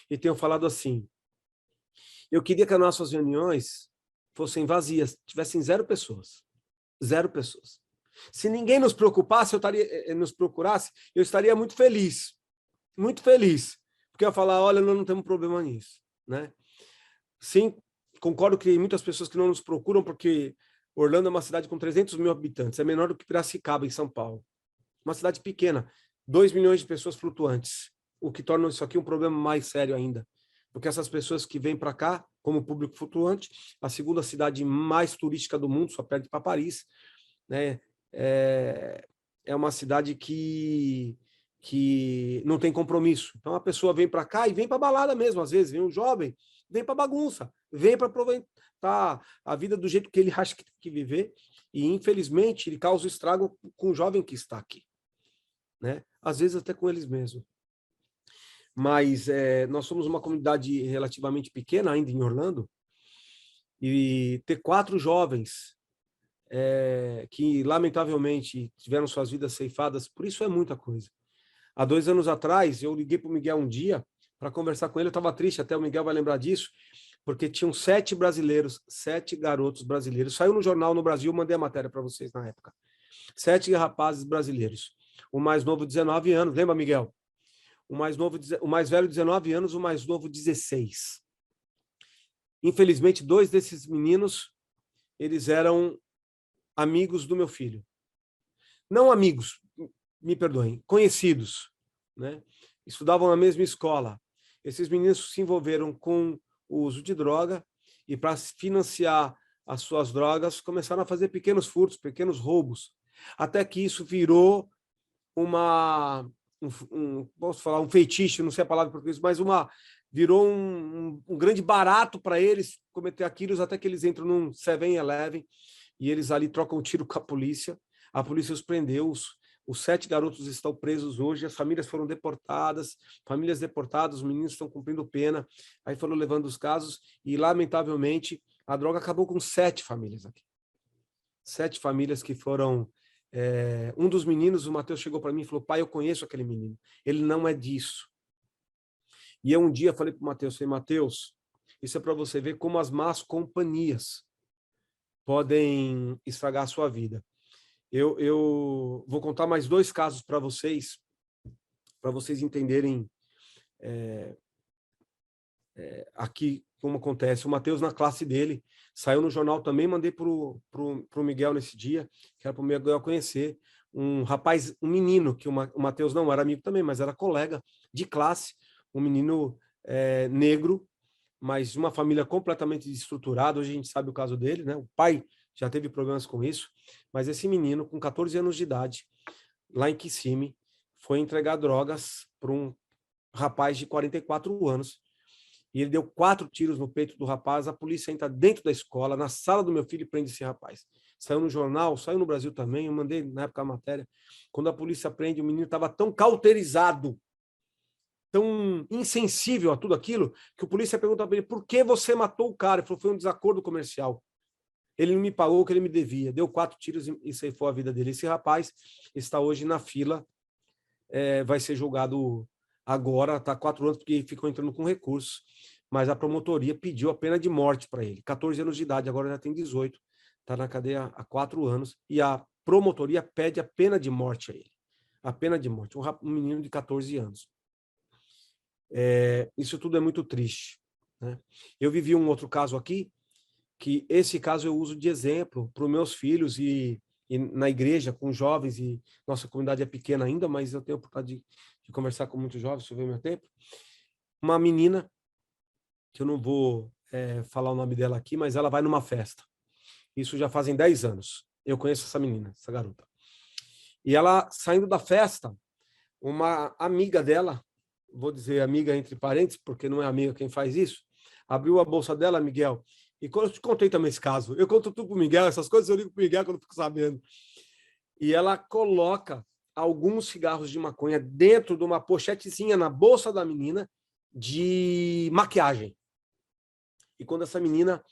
e tenho falado assim, eu queria que as nossas reuniões fossem vazias, tivessem 0 pessoas. 0 pessoas. Se ninguém nos procurasse, eu estaria muito feliz. Muito feliz. Porque eu ia falar, olha, nós não temos problema nisso, né? Sim, concordo que tem muitas pessoas que não nos procuram, porque Orlando é uma cidade com 300 mil habitantes, é menor do que Piracicaba, em São Paulo. Uma cidade pequena, 2 milhões de pessoas flutuantes, o que torna isso aqui um problema mais sério ainda. Porque essas pessoas que vêm para cá, como público flutuante, a segunda cidade mais turística do mundo, só perde para Paris, né? É uma cidade que não tem compromisso. Então, a pessoa vem para cá e vem para balada mesmo, às vezes. Vem um jovem, vem para bagunça, vem para aproveitar a vida do jeito que ele acha que tem que viver. E, infelizmente, ele causa estrago com o jovem que está aqui, né? Às vezes até com eles mesmos. Mas nós somos uma comunidade relativamente pequena ainda em Orlando, e ter 4 jovens que, lamentavelmente, tiveram suas vidas ceifadas, por isso é muita coisa. Há 2 anos atrás, eu liguei para o Miguel um dia para conversar com ele, eu estava triste, até o Miguel vai lembrar disso, porque tinham 7 brasileiros, 7 garotos brasileiros. Saiu no jornal no Brasil, mandei a matéria para vocês na época. 7 rapazes brasileiros. O mais novo, 19 anos, lembra, Miguel? O mais velho, 19 anos, o mais novo, 16. Infelizmente, 2 desses meninos, eles eram amigos do meu filho. Não amigos, me perdoem, conhecidos, né? Estudavam na mesma escola. Esses meninos se envolveram com o uso de droga e, para financiar as suas drogas, começaram a fazer pequenos furtos, pequenos roubos, até que isso virou posso falar, um feitiço, não sei a palavra em português, mas virou um grande barato para eles cometer aquilo, até que eles entram num 7-Eleven e eles ali trocam um tiro com a polícia os prendeu, os 7 garotos estão presos hoje, as famílias foram deportadas, os meninos estão cumprindo pena, aí foram levando os casos e, lamentavelmente, a droga acabou com 7 famílias aqui. 7 famílias que foram... um dos meninos, o Matheus, chegou para mim e falou, pai, eu conheço aquele menino, ele não é disso. E eu um dia falei para o Matheus, Matheus, isso é para você ver como as más companhias podem estragar a sua vida. Eu vou contar mais 2 casos para vocês entenderem aqui como acontece. O Matheus, na classe dele, saiu no jornal também, mandei para o Miguel nesse dia, que era para o Miguel conhecer, um rapaz, um menino, que o Matheus não era amigo também, mas era colega de classe, um menino negro, mas de uma família completamente desestruturada. Hoje a gente sabe o caso dele, né? O pai já teve problemas com isso, mas esse menino, com 14 anos de idade, lá em Kissimmee, foi entregar drogas para um rapaz de 44 anos, e ele deu 4 tiros no peito do rapaz, a polícia entra dentro da escola, na sala do meu filho, e prende esse rapaz. Saiu no jornal, saiu no Brasil também, eu mandei na época a matéria. Quando a polícia prende, o menino estava tão cauterizado, tão insensível a tudo aquilo, que o polícia pergunta para ele, por que você matou o cara? Ele falou, foi um desacordo comercial. Ele não me pagou o que ele me devia. Deu 4 tiros e ceifou a vida dele. Esse rapaz está hoje na fila, vai ser julgado agora, está 4 anos, porque ficou entrando com recursos, mas a promotoria pediu a pena de morte para ele. 14 anos de idade, agora já tem 18, está na cadeia há 4 anos, e a promotoria pede a pena de morte a ele. A pena de morte, um menino de 14 anos. Isso tudo é muito triste, né? Eu vivi um outro caso aqui, que esse caso eu uso de exemplo para os meus filhos e na igreja, com jovens, e nossa comunidade é pequena ainda, mas eu tenho a oportunidade de conversar com muitos jovens, se eu ver meu tempo. Uma menina, que eu não vou falar o nome dela aqui, mas ela vai numa festa. Isso já fazem 10 anos. Eu conheço essa menina, essa garota. E ela, saindo da festa, uma amiga dela, vou dizer amiga entre parênteses, porque não é amiga quem faz isso, abriu a bolsa dela, Miguel, e quando eu te contei também esse caso, eu conto tudo pro Miguel, essas coisas eu ligo pro Miguel quando eu fico sabendo. E ela coloca alguns cigarros de maconha dentro de uma pochetezinha na bolsa da menina de maquiagem. E quando essa menina,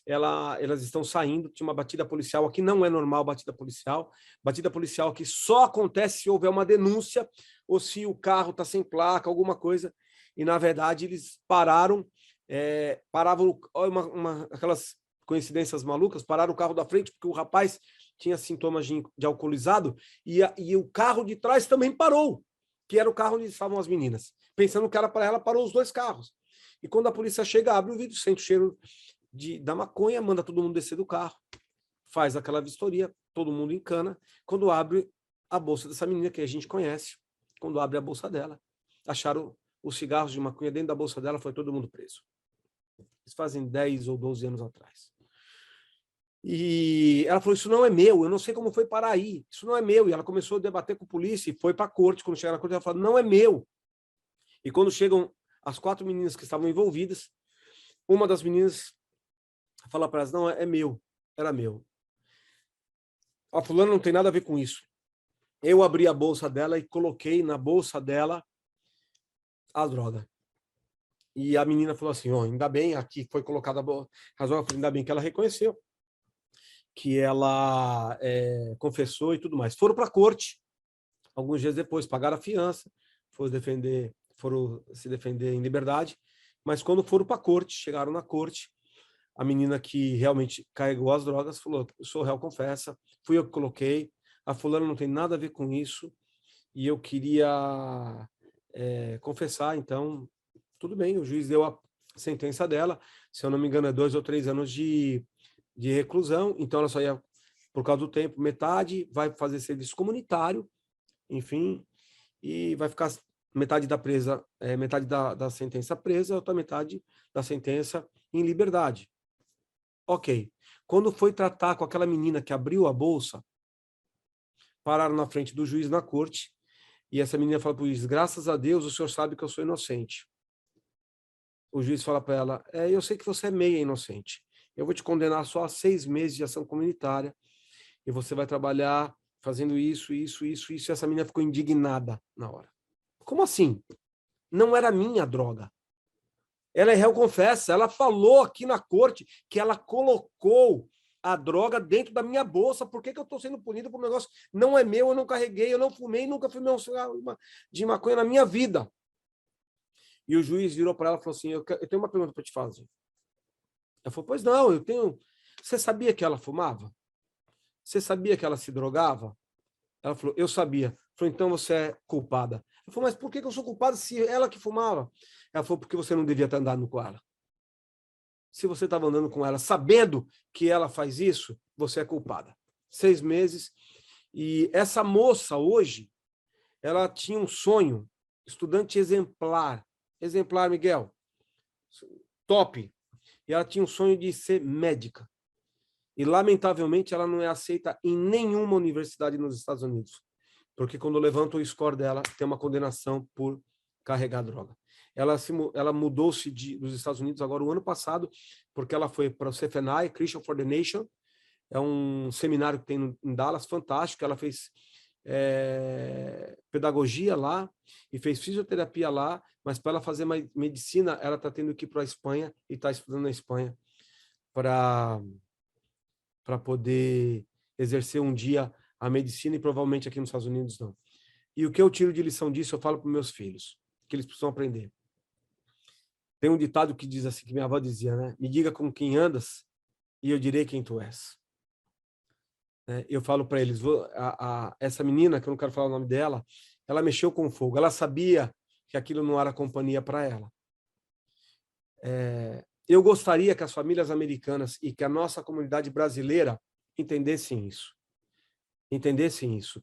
elas estão saindo, tinha uma batida policial aqui, não é normal batida policial que só acontece se houver uma denúncia ou se o carro está sem placa, alguma coisa, e na verdade eles paravam aquelas coincidências malucas, pararam o carro da frente porque o rapaz tinha sintomas de alcoolizado e o carro de trás também parou, que era o carro onde estavam as meninas. Pensando que era para ela, parou os 2 carros. E quando a polícia chega, abre o vidro, sente o cheiro da maconha, manda todo mundo descer do carro, faz aquela vistoria, todo mundo encana. Quando abre a bolsa dessa menina, que a gente conhece, quando abre a bolsa dela, acharam os cigarros de maconha dentro da bolsa dela, foi todo mundo preso. Isso fazem 10 ou 12 anos atrás. E ela falou, isso não é meu, eu não sei como foi parar aí, isso não é meu. E ela começou a debater com a polícia e foi para a corte. Quando chegaram na corte, ela falou, não é meu. E quando chegam as 4 meninas que estavam envolvidas, uma das meninas fala para elas, não, é meu, era meu. A fulana não tem nada a ver com isso. Eu abri a bolsa dela e coloquei na bolsa dela a droga. E a menina falou assim, ainda bem, aqui foi colocada a droga, ainda bem que ela reconheceu, que ela confessou e tudo mais. Foram para a corte, alguns dias depois, pagaram a fiança, foram se defender em liberdade, mas quando foram para a corte, chegaram na corte, a menina que realmente carregou as drogas falou, eu sou réu, confessa, fui eu que coloquei, a fulana não tem nada a ver com isso, e eu queria confessar, então, tudo bem, o juiz deu a sentença dela, se eu não me engano é 2 ou 3 anos de reclusão, então ela só ia, por causa do tempo, metade vai fazer serviço comunitário, enfim, e vai ficar metade metade da sentença presa, outra metade da sentença em liberdade. Ok. Quando foi tratar com aquela menina que abriu a bolsa, pararam na frente do juiz na corte, e essa menina fala para o juiz, graças a Deus, o senhor sabe que eu sou inocente. O juiz fala para ela, eu sei que você é meia inocente. Eu vou te condenar só a 6 meses de ação comunitária, e você vai trabalhar fazendo isso, isso, isso, isso. E essa menina ficou indignada na hora. Como assim? Não era minha droga. Ela é réu confessa. Ela falou aqui na corte que ela colocou a droga dentro da minha bolsa. Por que eu estou sendo punido por um negócio? Não é meu, eu não carreguei, eu não fumei, nunca fumei de maconha na minha vida. E o juiz virou para ela e falou assim, eu tenho uma pergunta para te fazer. Ela falou, pois não, eu tenho... Você sabia que ela fumava? Você sabia que ela se drogava? Ela falou, eu sabia. Ela falou, então você é culpada. Ela falou, mas por que eu sou culpada se ela que fumava? Ela falou, porque você não devia estar andando com ela. Se você estava andando com ela sabendo que ela faz isso, você é culpada. 6 meses. E essa moça hoje, ela tinha um sonho, estudante exemplar. Exemplar, Miguel. Top. E ela tinha um sonho de ser médica. E, lamentavelmente, ela não é aceita em nenhuma universidade nos Estados Unidos. Porque quando levanta o score dela, tem uma condenação por carregar droga. Ela mudou-se dos Estados Unidos agora o ano passado, porque ela foi para o CFNI, Christian for the Nation. É um seminário que tem em Dallas, fantástico. Ela fez pedagogia lá e fez fisioterapia lá, mas para ela fazer medicina, ela está tendo que ir para a Espanha e está estudando na Espanha para poder exercer um dia a medicina e provavelmente aqui nos Estados Unidos não. E o que eu tiro de lição disso, eu falo para meus filhos, que eles precisam aprender. Tem um ditado que diz assim, que minha avó dizia, né? Me diga com quem andas e eu direi quem tu és. Eu falo para eles, essa menina, que eu não quero falar o nome dela, ela mexeu com fogo, ela sabia que aquilo não era companhia para ela. Eu gostaria que as famílias americanas e que a nossa comunidade brasileira entendessem isso.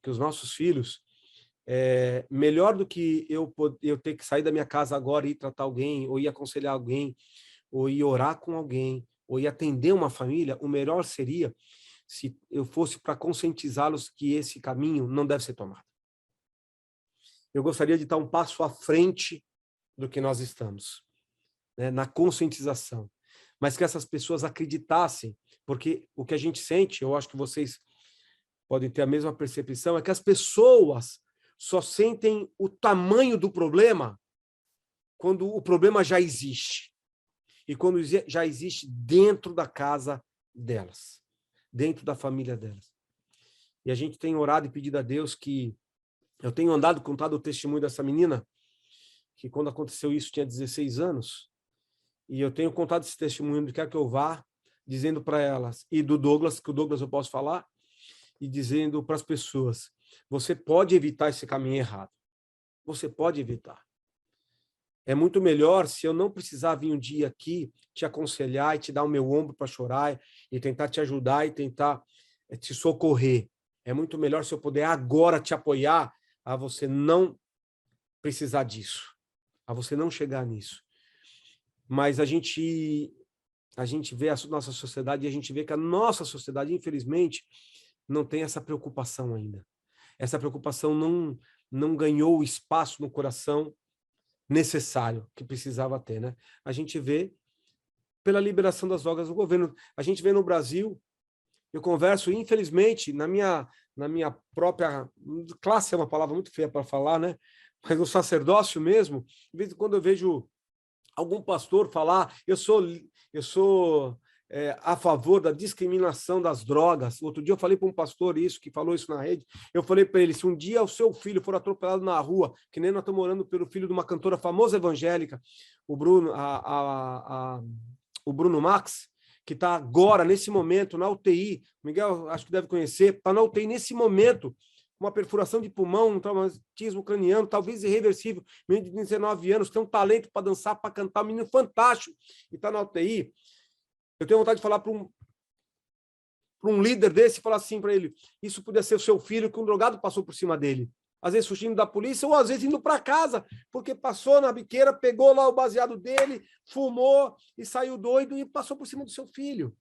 Que os nossos filhos, melhor do que eu ter que sair da minha casa agora e ir tratar alguém, ou ir aconselhar alguém, ou ir orar com alguém, ou ir atender uma família, o melhor seria se eu fosse para conscientizá-los que esse caminho não deve ser tomado. Eu gostaria de estar um passo à frente do que nós estamos, né, na conscientização, mas que essas pessoas acreditassem, porque o que a gente sente, eu acho que vocês podem ter a mesma percepção, é que as pessoas só sentem o tamanho do problema quando o problema já existe. E quando já existe dentro da casa delas, dentro da família delas. E a gente tem orado e pedido a Deus que... Eu tenho contado o testemunho dessa menina, que quando aconteceu isso tinha 16 anos, e eu tenho contado esse testemunho onde quer que eu vá, dizendo para elas, e do Douglas, que o Douglas eu posso falar, e dizendo para as pessoas, você pode evitar esse caminho errado. Você pode evitar. É muito melhor se eu não precisar vir um dia aqui te aconselhar e te dar o meu ombro para chorar e tentar te ajudar e tentar te socorrer. É muito melhor se eu puder agora te apoiar a você não precisar disso, a você não chegar nisso. Mas a gente vê a nossa sociedade e a gente vê que a nossa sociedade, infelizmente, não tem essa preocupação ainda. Essa preocupação não ganhou o espaço no coração necessário que precisava ter, né? A gente vê pela liberação das drogas do governo. A gente vê no Brasil, eu converso, infelizmente, na minha própria classe, é uma palavra muito feia para falar, né? Mas no sacerdócio mesmo, de vez em quando eu vejo algum pastor falar, eu sou a favor da discriminação das drogas. Outro dia eu falei para um pastor isso, que falou isso na rede, eu falei para ele, se um dia o seu filho for atropelado na rua, que nem nós estamos orando pelo filho de uma cantora famosa evangélica, o Bruno Max, que está agora, nesse momento, na UTI, Miguel acho que deve conhecer, está na UTI nesse momento, uma perfuração de pulmão, um traumatismo craniano, talvez irreversível, menino de 19 anos, tem um talento para dançar, para cantar, um menino fantástico, e está na UTI. Eu tenho vontade de falar para um líder desse, falar assim para ele, isso podia ser o seu filho, que um drogado passou por cima dele. Às vezes fugindo da polícia, ou às vezes indo para casa, porque passou na biqueira, pegou lá o baseado dele, fumou e saiu doido e passou por cima do seu filho.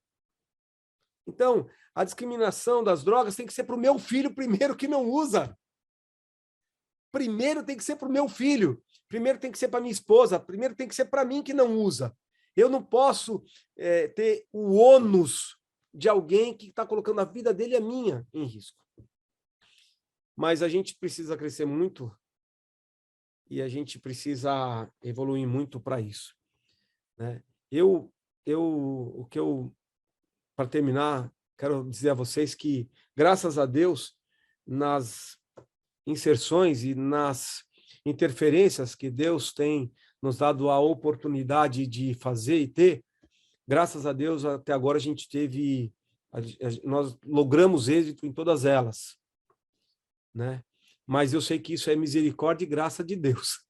Então, a discriminação das drogas tem que ser para o meu filho primeiro que não usa. Primeiro tem que ser para o meu filho. Primeiro tem que ser para minha esposa. Primeiro tem que ser para mim que não usa. Eu não posso ter o ônus de alguém que está colocando a vida dele e a minha em risco. Mas a gente precisa crescer muito e a gente precisa evoluir muito para isso, né? Para terminar, quero dizer a vocês que, graças a Deus, nas inserções e nas interferências que Deus tem nos dado a oportunidade de fazer e ter, graças a Deus, até agora a gente nós logramos êxito em todas elas, né? Mas eu sei que isso é misericórdia e graça de Deus.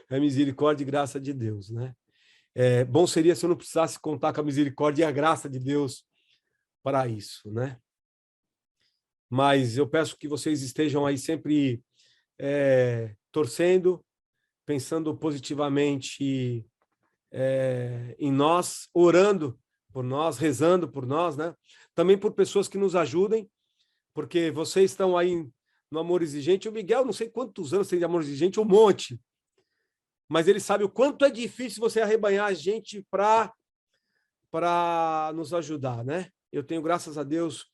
É misericórdia e graça de Deus, né? Bom seria se eu não precisasse contar com a misericórdia e a graça de Deus para isso, né? Mas eu peço que vocês estejam aí sempre torcendo, pensando positivamente em nós, orando por nós, rezando por nós, né? Também por pessoas que nos ajudem, porque vocês estão aí no Amor Exigente. O Miguel, não sei quantos anos tem de Amor Exigente, um monte. Mas ele sabe o quanto é difícil você arrebanhar a gente para nos ajudar, né? Eu tenho, graças a Deus,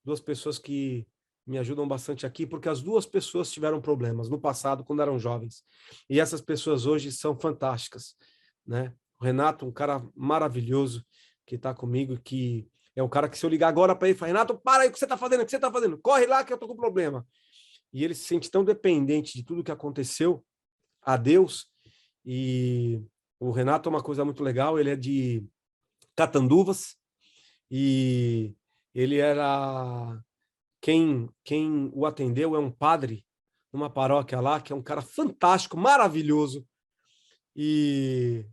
2 pessoas que me ajudam bastante aqui, porque as 2 pessoas tiveram problemas no passado, quando eram jovens. E essas pessoas hoje são fantásticas, né? O Renato, um cara maravilhoso, que está comigo, que é um cara que, se eu ligar agora para ele, fala: Renato, para aí, o que você está fazendo? O que você está fazendo? Corre lá que eu estou com problema. E ele se sente tão dependente de tudo que aconteceu a Deus. E o Renato é uma coisa muito legal, ele é de Catanduvas, e ele era... Quem o atendeu é um padre numa paróquia lá, que é um cara fantástico, maravilhoso, e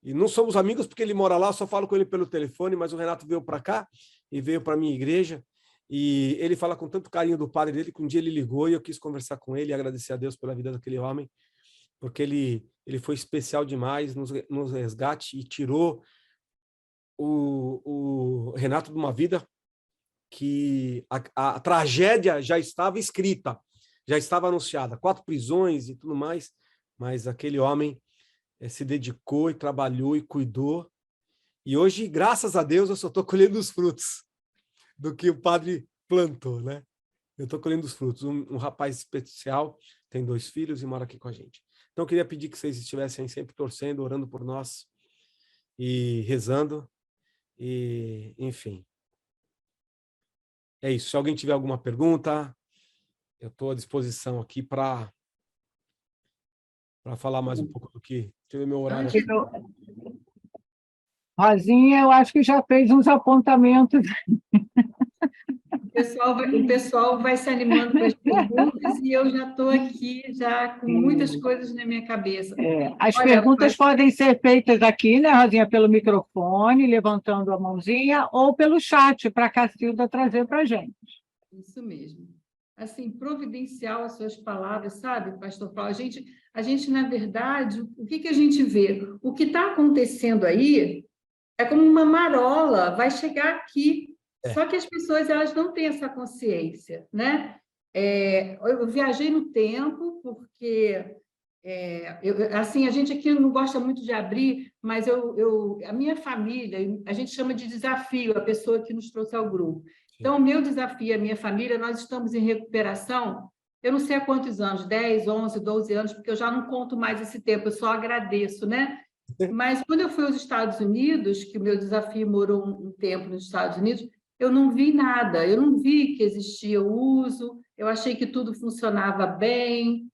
não somos amigos porque ele mora lá, eu só falo com ele pelo telefone, mas o Renato veio para cá e veio para a minha igreja, e ele fala com tanto carinho do padre dele que um dia ele ligou e eu quis conversar com ele e agradecer a Deus pela vida daquele homem, porque ele foi especial demais nos resgate e tirou o Renato de uma vida que a tragédia já estava escrita, já estava anunciada, 4 prisões e tudo mais, mas aquele homem se dedicou e trabalhou e cuidou, e hoje, graças a Deus, eu só estou colhendo os frutos do que o padre plantou, né? Eu estou colhendo os frutos. Um rapaz especial, tem 2 filhos e mora aqui com a gente. Então, eu queria pedir que vocês estivessem sempre torcendo, orando por nós e rezando, e enfim. É isso. Se alguém tiver alguma pergunta, eu estou à disposição aqui para falar mais um pouco do que... Deixa eu ver meu horário aqui. Rosinha, eu acho que já fez uns apontamentos. O pessoal vai se animando com as perguntas e eu já estou aqui já com muitas coisas na minha cabeça. As perguntas podem ser feitas aqui, né, Rosinha, pelo microfone, levantando a mãozinha, ou pelo chat, para a Cacilda trazer para a gente. Isso mesmo. Assim, providencial as suas palavras, sabe, pastor Paulo? A gente, na verdade, o que a gente vê? O que está acontecendo aí é como uma marola, vai chegar aqui. Só que as pessoas, elas não têm essa consciência, né? Eu viajei no tempo, porque assim, a gente aqui não gosta muito de abrir, mas a minha família, a gente chama de desafio, a pessoa que nos trouxe ao grupo. Então, o meu desafio, a minha família, nós estamos em recuperação, eu não sei há quantos anos, 10, 11, 12 anos, porque eu já não conto mais esse tempo, eu só agradeço, né? Mas quando eu fui aos Estados Unidos, que o meu desafio morou um tempo nos Estados Unidos, eu não vi nada, eu não vi que existia o uso, eu achei que tudo funcionava bem.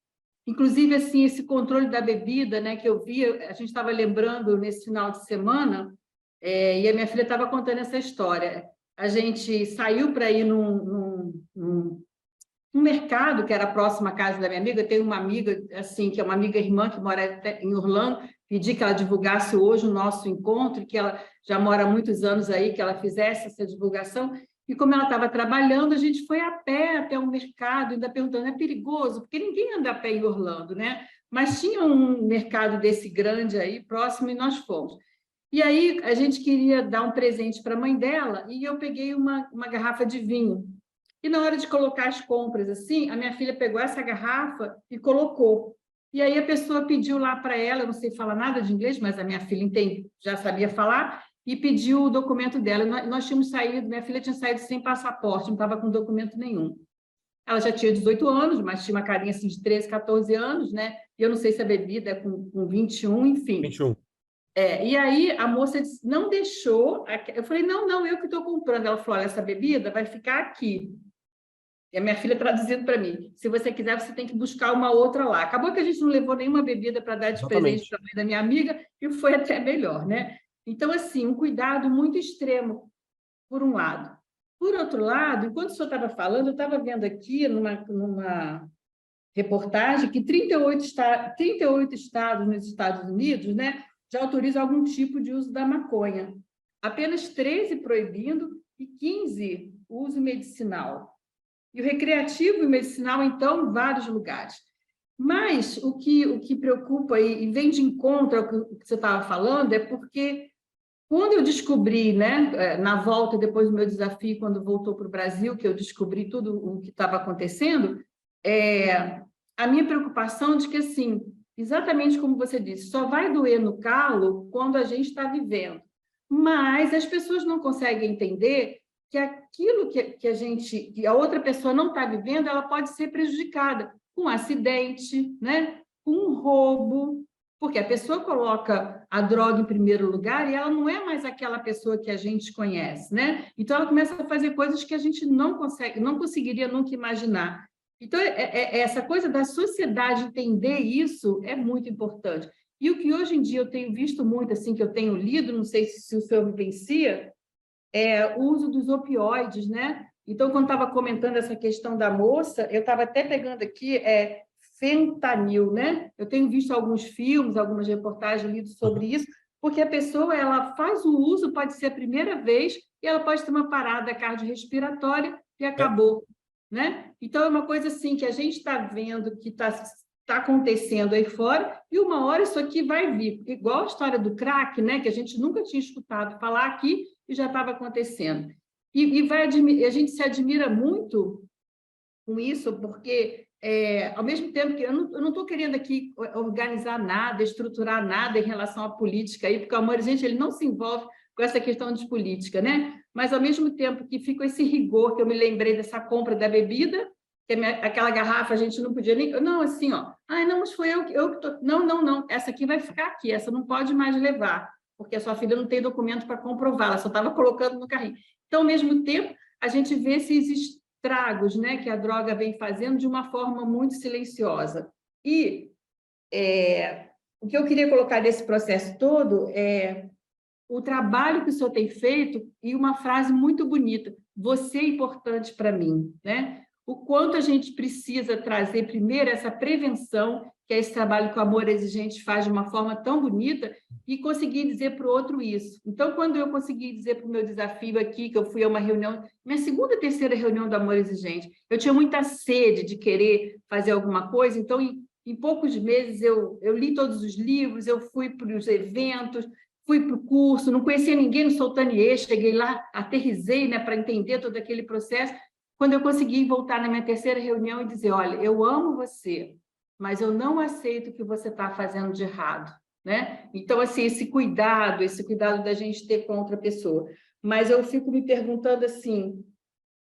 Inclusive, assim, esse controle da bebida, né, que eu vi, a gente estava lembrando nesse final de semana, e a minha filha estava contando essa história. A gente saiu para ir num mercado que era próximo à casa da minha amiga. Eu tenho uma amiga, assim, que é uma amiga irmã que mora em Orlando, pedi que ela divulgasse hoje o nosso encontro, que ela já mora há muitos anos aí, que ela fizesse essa divulgação. E como ela estava trabalhando, a gente foi a pé até o mercado, ainda perguntando: é perigoso? Porque ninguém anda a pé em Orlando, né? Mas tinha um mercado desse grande aí, próximo, e nós fomos. E aí a gente queria dar um presente para a mãe dela e eu peguei uma garrafa de vinho. E na hora de colocar as compras, assim, a minha filha pegou essa garrafa e colocou. E aí a pessoa pediu lá para ela, eu não sei falar nada de inglês, mas a minha filha entende, já sabia falar, e pediu o documento dela. Nós tínhamos saído, minha filha tinha saído sem passaporte, não estava com documento nenhum. Ela já tinha 18 anos, mas tinha uma carinha assim de 13, 14 anos, né? E eu não sei se a bebida é com 21, enfim. 21. E aí a moça disse, não deixou. Eu falei, não, eu que estou comprando. Ela falou, olha, essa bebida vai ficar aqui. E a minha filha traduzindo para mim, se você quiser, você tem que buscar uma outra lá. Acabou que a gente não levou nenhuma bebida para dar de presente para a mãe da minha amiga, e foi até melhor, né? Então, assim, um cuidado muito extremo, por um lado. Por outro lado, enquanto o senhor estava falando, eu estava vendo aqui numa reportagem que 38 estados nos Estados Unidos, né, já autorizam algum tipo de uso da maconha. Apenas 13 proibindo e 15 uso medicinal. E o recreativo e o medicinal, então, em vários lugares. Mas o que preocupa e vem de encontro ao que você estava falando é porque quando eu descobri, né, na volta, depois do meu desafio, quando voltou para o Brasil, que eu descobri tudo o que estava acontecendo, a minha preocupação de que, assim, exatamente como você disse, só vai doer no calo quando a gente está vivendo. Mas as pessoas não conseguem entender que aquilo que a outra pessoa não está vivendo, ela pode ser prejudicada com um acidente, né? Com um roubo, porque a pessoa coloca a droga em primeiro lugar e ela não é mais aquela pessoa que a gente conhece, né? Então ela começa a fazer coisas que a gente não conseguiria nunca imaginar. Então essa coisa da sociedade entender isso é muito importante. E o que hoje em dia eu tenho visto muito, assim, que eu tenho lido, não sei se o senhor vivencia, é o uso dos opioides, né? Então, quando estava comentando essa questão da moça, eu estava até pegando aqui fentanil, né? Eu tenho visto alguns filmes, algumas reportagens lidas sobre isso, porque a pessoa ela faz o uso, pode ser a primeira vez, e ela pode ter uma parada cardiorrespiratória e acabou, né? Então, é uma coisa assim que a gente está vendo que está acontecendo aí fora, e uma hora isso aqui vai vir. Igual a história do crack, né? Que a gente nunca tinha escutado falar aqui, e já estava acontecendo. A gente se admira muito com isso, porque, ao mesmo tempo que eu não estou querendo aqui organizar nada, estruturar nada em relação à política, aí, porque o Amor e Gente ele não se envolve com essa questão de política, né? Mas, ao mesmo tempo que fica esse rigor, que eu me lembrei dessa compra da bebida, que aquela garrafa a gente não podia nem... Não, assim, ó, não, mas foi eu que estou... Não, essa aqui vai ficar aqui, essa não pode mais levar, porque a sua filha não tem documento para comprovar, ela só estava colocando no carrinho. Então, ao mesmo tempo, a gente vê esses estragos, né, que a droga vem fazendo de uma forma muito silenciosa. E o que eu queria colocar nesse processo todo é o trabalho que o senhor tem feito e uma frase muito bonita, você é importante para mim, né? O quanto a gente precisa trazer primeiro essa prevenção, que é esse trabalho que o Amor Exigente faz de uma forma tão bonita, e conseguir dizer para o outro isso. Então, quando eu consegui dizer para o meu desafio aqui, que eu fui a uma reunião, minha segunda, terceira reunião do Amor Exigente, eu tinha muita sede de querer fazer alguma coisa, então, em poucos meses, eu li todos os livros, eu fui para os eventos, fui para o curso, não conhecia ninguém no Soltanier, cheguei lá, aterrissei, né, para entender todo aquele processo, quando eu consegui voltar na minha terceira reunião e dizer, olha, eu amo você, mas eu não aceito o que você está fazendo de errado, né? Então, assim, esse cuidado da gente ter com outra pessoa. Mas eu fico me perguntando, assim,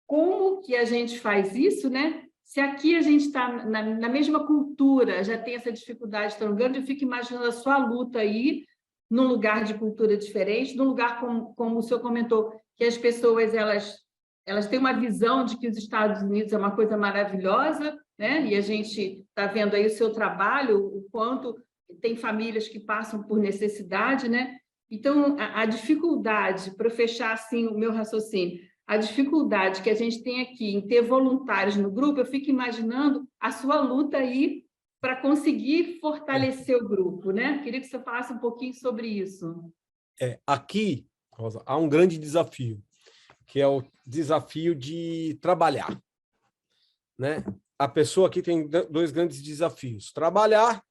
como que a gente faz isso, né? Se aqui a gente está na mesma cultura, já tem essa dificuldade tão grande, eu fico imaginando a sua luta aí, num lugar de cultura diferente, num lugar como o senhor comentou, que as pessoas, elas têm uma visão de que os Estados Unidos é uma coisa maravilhosa, né? E a gente está vendo aí o seu trabalho, o quanto tem famílias que passam por necessidade, né? Então, a dificuldade, para fechar assim o meu raciocínio, a dificuldade que a gente tem aqui em ter voluntários no grupo, eu fico imaginando a sua luta aí para conseguir fortalecer o grupo, né? Queria que você falasse um pouquinho sobre isso. Aqui, Rosa, há um grande desafio, que é o desafio de trabalhar, né? A pessoa aqui tem dois grandes desafios: trabalhar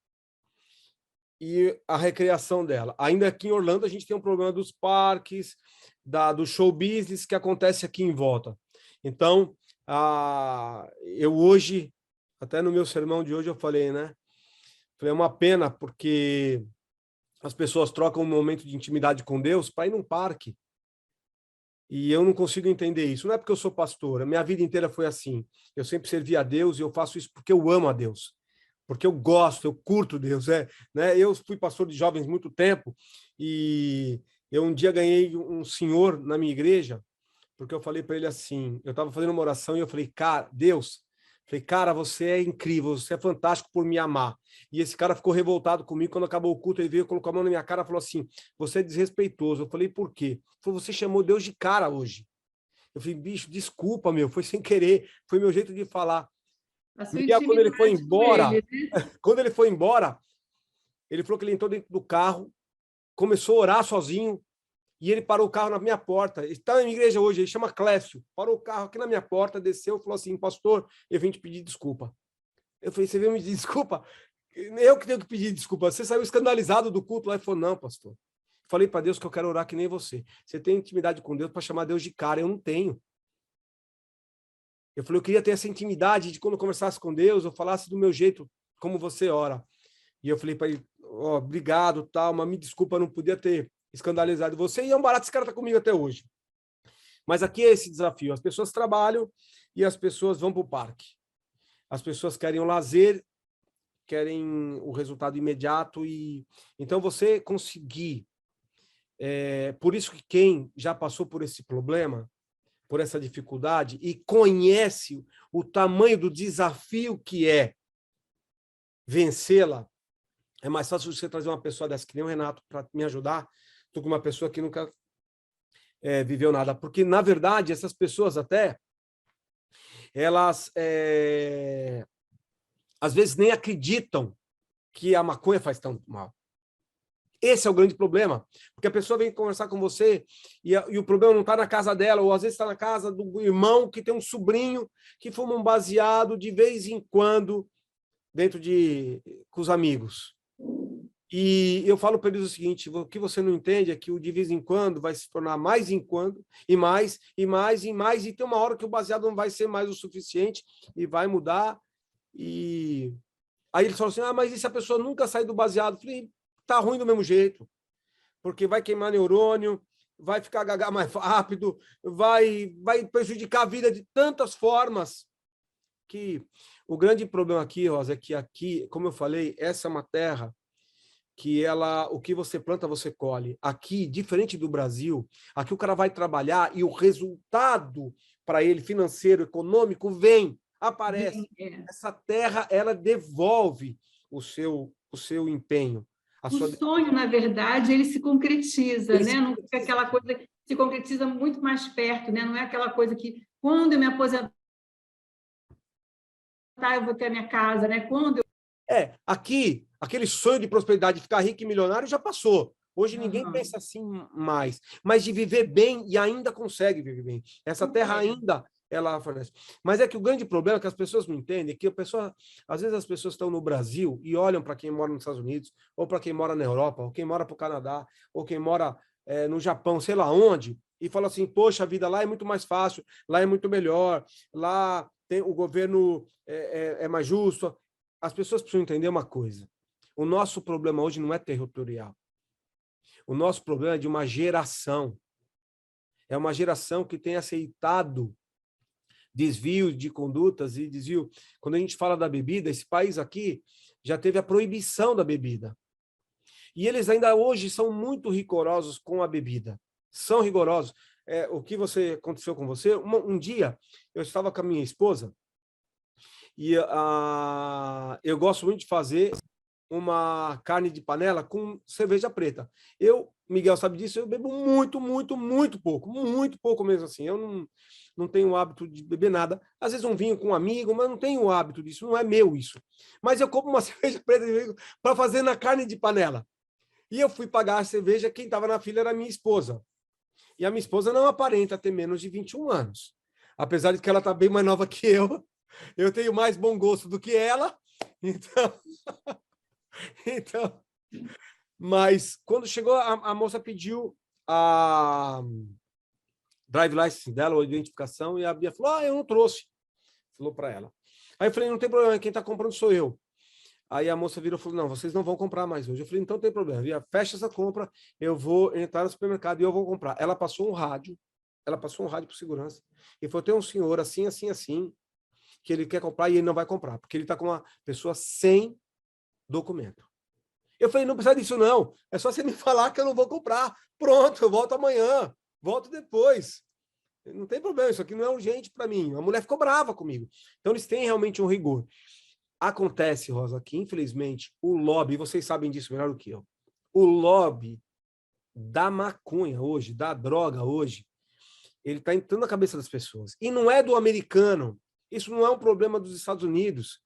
e a recreação dela. Ainda aqui em Orlando, a gente tem um problema dos parques, do show business que acontece aqui em volta. Então, eu hoje, até no meu sermão de hoje, eu falei, né? Falei, é uma pena, porque as pessoas trocam um momento de intimidade com Deus para ir num parque. E eu não consigo entender isso. Não é porque eu sou pastor, a minha vida inteira foi assim. Eu sempre servi a Deus e eu faço isso porque eu amo a Deus. Porque eu gosto, eu curto Deus. Né? Eu fui pastor de jovens muito tempo e eu um dia ganhei um senhor na minha igreja, porque eu falei para ele assim, eu estava fazendo uma oração e eu falei, cara, Deus, falei, cara, você é incrível, você é fantástico por me amar. E esse cara ficou revoltado comigo. Quando acabou o culto, ele veio, colocou a mão na minha cara e falou assim, você é desrespeitoso. Eu falei, por quê? Ele falou, você chamou Deus de cara hoje. Eu falei, bicho, desculpa, meu, foi sem querer, foi meu jeito de falar. E aí, quando ele foi embora, quando ele foi embora, ele falou que ele entrou dentro do carro, começou a orar sozinho, e ele parou o carro na minha porta. Ele está na minha igreja hoje, ele chama Clécio. Parou o carro aqui na minha porta, desceu e falou assim, pastor, eu vim te pedir desculpa. Eu falei, você veio me pedir desculpa? Eu que tenho que pedir desculpa. Você saiu escandalizado do culto lá e falou, não, pastor. Falei para Deus que eu quero orar que nem você. Você tem intimidade com Deus para chamar Deus de cara, eu não tenho. Eu falei, eu queria ter essa intimidade de quando eu conversasse com Deus, eu falasse do meu jeito, como você ora. E eu falei para ele, obrigado, tal, mas me desculpa, não podia ter escandalizado você. E é um barato, esse cara está comigo até hoje. Mas aqui é esse desafio. As pessoas trabalham e as pessoas vão para o parque. As pessoas querem o lazer, querem o resultado imediato. E então você conseguir... por isso que quem já passou por esse problema, por essa dificuldade, e conhece o tamanho do desafio que é vencê-la, é mais fácil você trazer uma pessoa dessa, que nem o Renato, para me ajudar, do que uma pessoa que nunca viveu nada. Porque, na verdade, essas pessoas até, elas, às vezes, nem acreditam que a maconha faz tanto mal. Esse é o grande problema, porque a pessoa vem conversar com você e o problema não está na casa dela, ou às vezes está na casa do irmão que tem um sobrinho que fuma um baseado de vez em quando com os amigos. E eu falo para eles o seguinte, o que você não entende é que o de vez em quando vai se tornar mais em quando, e mais, e mais, e mais, e tem uma hora que o baseado não vai ser mais o suficiente e vai mudar. E aí eles falam assim, mas e se a pessoa nunca sair do baseado? Eu falei, tá ruim do mesmo jeito, porque vai queimar neurônio, vai ficar gaga mais rápido, vai prejudicar a vida de tantas formas, que o grande problema aqui, Rosa, é que aqui, como eu falei, essa é uma terra que o que você planta, você colhe. Aqui, diferente do Brasil, aqui o cara vai trabalhar e o resultado para ele, financeiro, econômico, aparece. Essa terra, ela devolve o seu empenho. Sonho, na verdade, ele se concretiza, né? Não fica aquela coisa que se concretiza muito mais perto, né? Não é aquela coisa que, quando eu me aposentar, eu vou ter a minha casa, né? Aqui, aquele sonho de prosperidade, de ficar rico e milionário, já passou. Hoje ninguém pensa assim mais. Mas de viver bem, e ainda consegue viver bem. Essa terra ainda... ela fornece. Mas é que o grande problema é que as pessoas não entendem, que às vezes as pessoas estão no Brasil e olham para quem mora nos Estados Unidos, ou para quem mora na Europa, ou quem mora para o Canadá, ou quem mora no Japão, sei lá onde, e falam assim, poxa, a vida lá é muito mais fácil, lá é muito melhor, lá o governo é mais justo. As pessoas precisam entender uma coisa, o nosso problema hoje não é territorial. O nosso problema é de uma geração. É uma geração que tem aceitado desvio de condutas e desvio. Quando a gente fala da bebida, esse país aqui já teve a proibição da bebida. E eles ainda hoje são muito rigorosos com a bebida. São rigorosos. O que aconteceu com você? Um dia, eu estava com a minha esposa e eu gosto muito de fazer uma carne de panela com cerveja preta. Miguel sabe disso, eu bebo muito, muito, muito pouco mesmo assim. Eu não tenho o hábito de beber nada. Às vezes um vinho com um amigo, mas não tenho o hábito disso, não é meu isso. Mas eu compro uma cerveja preta para fazer na carne de panela. E eu fui pagar a cerveja, quem estava na fila era a minha esposa. E a minha esposa não aparenta ter menos de 21 anos. Apesar de que ela está bem mais nova que eu tenho mais bom gosto do que ela. Então Mas quando chegou, a moça pediu a drive license dela, a identificação, e a Bia falou, eu não trouxe. Falou para ela. Aí eu falei, não tem problema, quem está comprando sou eu. Aí a moça virou e falou, não, vocês não vão comprar mais hoje. Eu falei, então não tem problema, Bia, fecha essa compra, eu vou entrar no supermercado e eu vou comprar. Ela passou um rádio para o segurança, e falou, tem um senhor assim, assim, assim, que ele quer comprar e ele não vai comprar, porque ele está com uma pessoa sem documento. Eu falei, não precisa disso não, é só você me falar que eu não vou comprar. Pronto, eu volto amanhã, volto depois. Não tem problema, isso aqui não é urgente para mim. A mulher ficou brava comigo. Então, eles têm realmente um rigor. Acontece, Rosa, que infelizmente o lobby, vocês sabem disso melhor do que eu, o lobby da maconha hoje, da droga hoje, ele está entrando na cabeça das pessoas. E não é do americano, isso não é um problema dos Estados Unidos,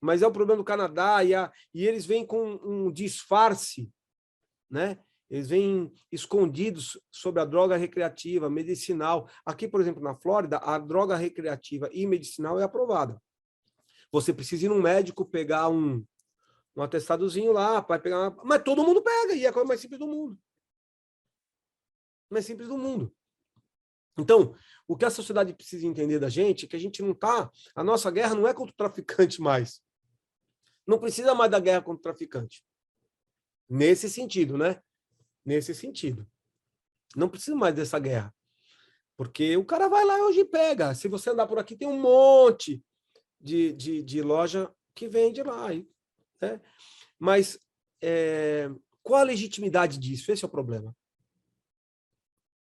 mas é um problema do Canadá, e eles vêm com um disfarce, né? Eles vêm escondidos sobre a droga recreativa, medicinal. Aqui, por exemplo, na Flórida, a droga recreativa e medicinal é aprovada. Você precisa ir num médico, pegar um atestadozinho lá, vai pegar mas todo mundo pega, e é a coisa mais simples do mundo. Mais simples do mundo. Então, o que a sociedade precisa entender da gente é que a gente não está... A nossa guerra não é contra o traficante mais. Não precisa mais da guerra contra o traficante. Nesse sentido, né? Nesse sentido. Não precisa mais dessa guerra. Porque o cara vai lá e hoje pega. Se você andar por aqui, tem um monte de loja que vende lá. Né? Mas qual a legitimidade disso? Esse é o problema.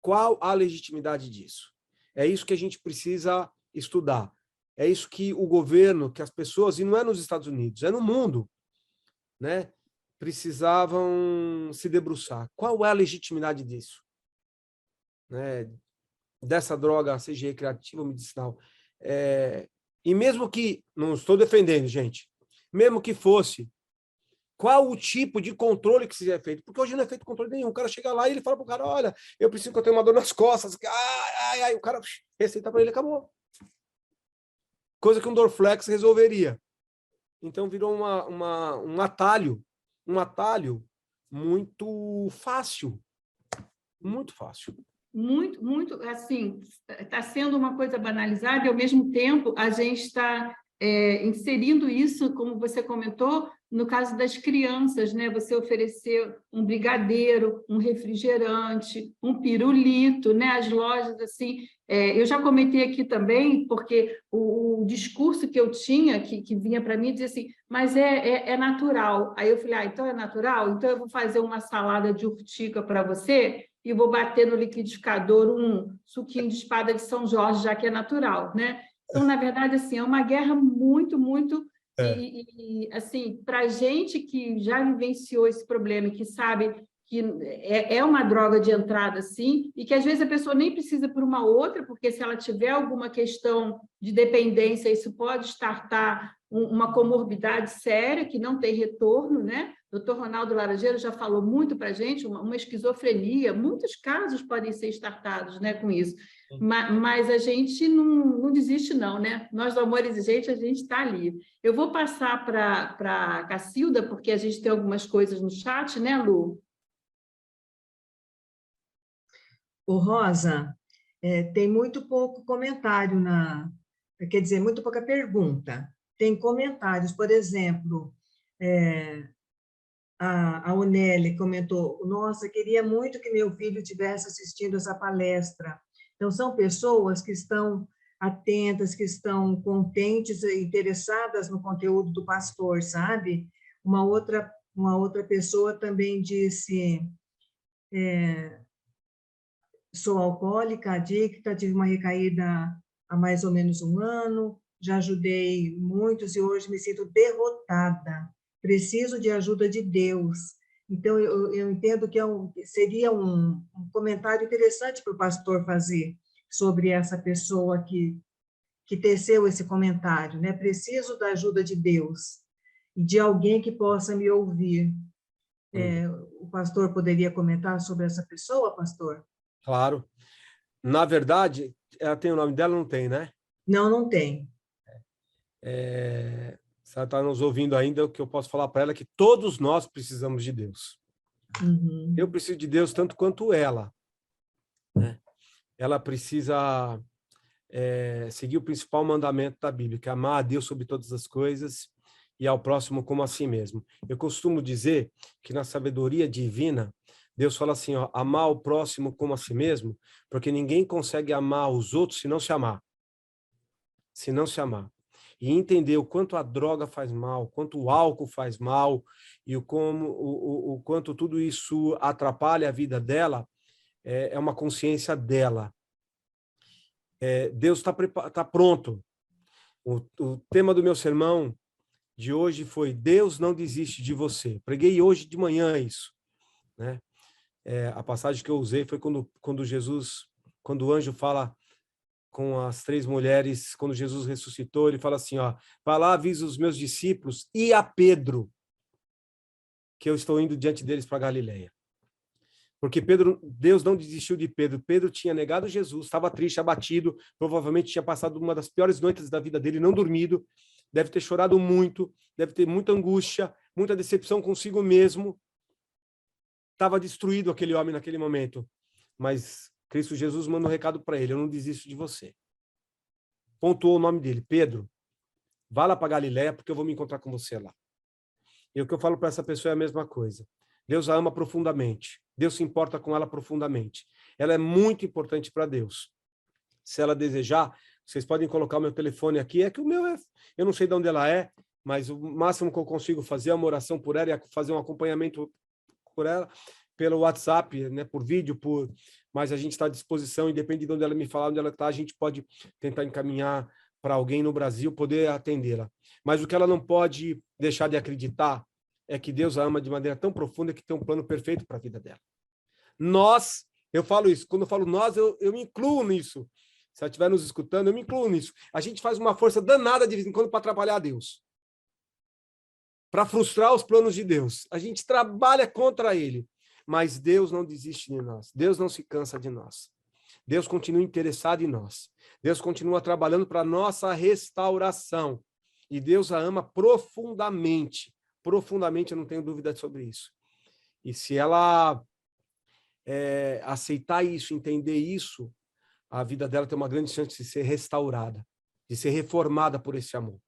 Qual a legitimidade disso? É isso que a gente precisa estudar. É isso que o governo, que as pessoas, e não é nos Estados Unidos, é no mundo, né, precisavam se debruçar. Qual é a legitimidade disso? Né, dessa droga, seja recreativa ou medicinal. E mesmo que, não estou defendendo, gente, mesmo que fosse, qual o tipo de controle que seria feito? Porque hoje não é feito controle nenhum. O cara chega lá e ele fala para o cara, olha, eu preciso que eu tenha uma dor nas costas. O cara receita para ele, acabou. Coisa que um Dorflex resolveria. Então virou um atalho muito fácil. Muito fácil. Muito, muito, assim, está sendo uma coisa banalizada e, ao mesmo tempo, a gente está inserindo isso, como você comentou, no caso das crianças, né? Você oferecer um brigadeiro, um refrigerante, um pirulito, né? As lojas, assim... eu já comentei aqui também, porque o discurso que eu tinha, que vinha para mim, dizia assim, mas é natural. Aí eu falei, então é natural? Então eu vou fazer uma salada de urtica para você e vou bater no liquidificador um suquinho de espada de São Jorge, já que é natural, né? Então, na verdade, assim, é uma guerra muito, muito... E assim, para a gente que já vivenciou esse problema e que sabe que é uma droga de entrada, sim, e que às vezes a pessoa nem precisa por uma outra, porque se ela tiver alguma questão de dependência, isso pode startar uma comorbidade séria que não tem retorno, né? O Dr. Ronaldo Laranjeiro já falou muito para a gente, uma esquizofrenia, muitos casos podem ser startados, né, com isso, mas a gente não desiste não, né? Nós do Amor Exigente, a gente está ali. Eu vou passar para a Cacilda, porque a gente tem algumas coisas no chat, né, Lu? Ô, Rosa, tem muito pouco comentário quer dizer, muito pouca pergunta. Tem comentários, por exemplo, a Onelli comentou, nossa, queria muito que meu filho estivesse assistindo essa palestra. Então, são pessoas que estão atentas, que estão contentes e interessadas no conteúdo do pastor, sabe? Uma outra pessoa também disse... sou alcoólica, adicta, tive uma recaída há mais ou menos um ano, já ajudei muitos e hoje me sinto derrotada. Preciso de ajuda de Deus. Então, eu entendo que seria um comentário interessante para o pastor fazer sobre essa pessoa que teceu esse comentário, né? Preciso da ajuda de Deus e de alguém que possa me ouvir. O pastor poderia comentar sobre essa pessoa, pastor? Claro. Na verdade, ela tem o nome dela, não tem, né? Não tem. Se ela está nos ouvindo ainda, o que eu posso falar para ela é que todos nós precisamos de Deus. Uhum. Eu preciso de Deus tanto quanto ela, né? Ela precisa seguir o principal mandamento da Bíblia, que é amar a Deus sobre todas as coisas e ao próximo como a si mesmo. Eu costumo dizer que na sabedoria divina, Deus fala assim, ó, amar o próximo como a si mesmo, porque ninguém consegue amar os outros se não se amar. Se não se amar. E entender o quanto a droga faz mal, quanto o álcool faz mal, e o quanto tudo isso atrapalha a vida dela, é uma consciência dela. Deus está pronto. O tema do meu sermão de hoje foi Deus não desiste de você. Preguei hoje de manhã isso, né? A passagem que eu usei foi quando o anjo fala com as 3 mulheres, quando Jesus ressuscitou, ele fala assim, ó, vai lá, avisa os meus discípulos e a Pedro, que eu estou indo diante deles para Galileia. Porque Deus não desistiu de Pedro. Pedro tinha negado Jesus, estava triste, abatido, provavelmente tinha passado uma das piores noites da vida dele, não dormido, deve ter chorado muito, deve ter muita angústia, muita decepção consigo mesmo. Estava destruído aquele homem naquele momento. Mas Cristo Jesus manda um recado para ele, eu não desisto de você. Pontuou o nome dele, Pedro, vá lá para Galileia, porque eu vou me encontrar com você lá. E o que eu falo para essa pessoa é a mesma coisa. Deus a ama profundamente. Deus se importa com ela profundamente. Ela é muito importante para Deus. Se ela desejar, vocês podem colocar o meu telefone aqui. É que o meu eu não sei de onde ela é, mas o máximo que eu consigo fazer é uma oração por ela e fazer um acompanhamento por ela pelo WhatsApp, né, por vídeo, mas a gente está à disposição, independente de onde ela me falar, onde ela está, a gente pode tentar encaminhar para alguém no Brasil poder atendê-la. Mas o que ela não pode deixar de acreditar é que Deus a ama de maneira tão profunda que tem um plano perfeito para a vida dela. Eu falo isso, quando eu falo nós, eu me incluo nisso. Se ela estiver nos escutando, eu me incluo nisso. A gente faz uma força danada de vez em quando para atrapalhar Deus. Para frustrar os planos de Deus. A gente trabalha contra ele. Mas Deus não desiste de nós. Deus não se cansa de nós. Deus continua interessado em nós. Deus continua trabalhando para a nossa restauração. E Deus a ama profundamente. Profundamente, eu não tenho dúvida sobre isso. E se ela aceitar isso, entender isso, a vida dela tem uma grande chance de ser restaurada, de ser reformada por esse amor.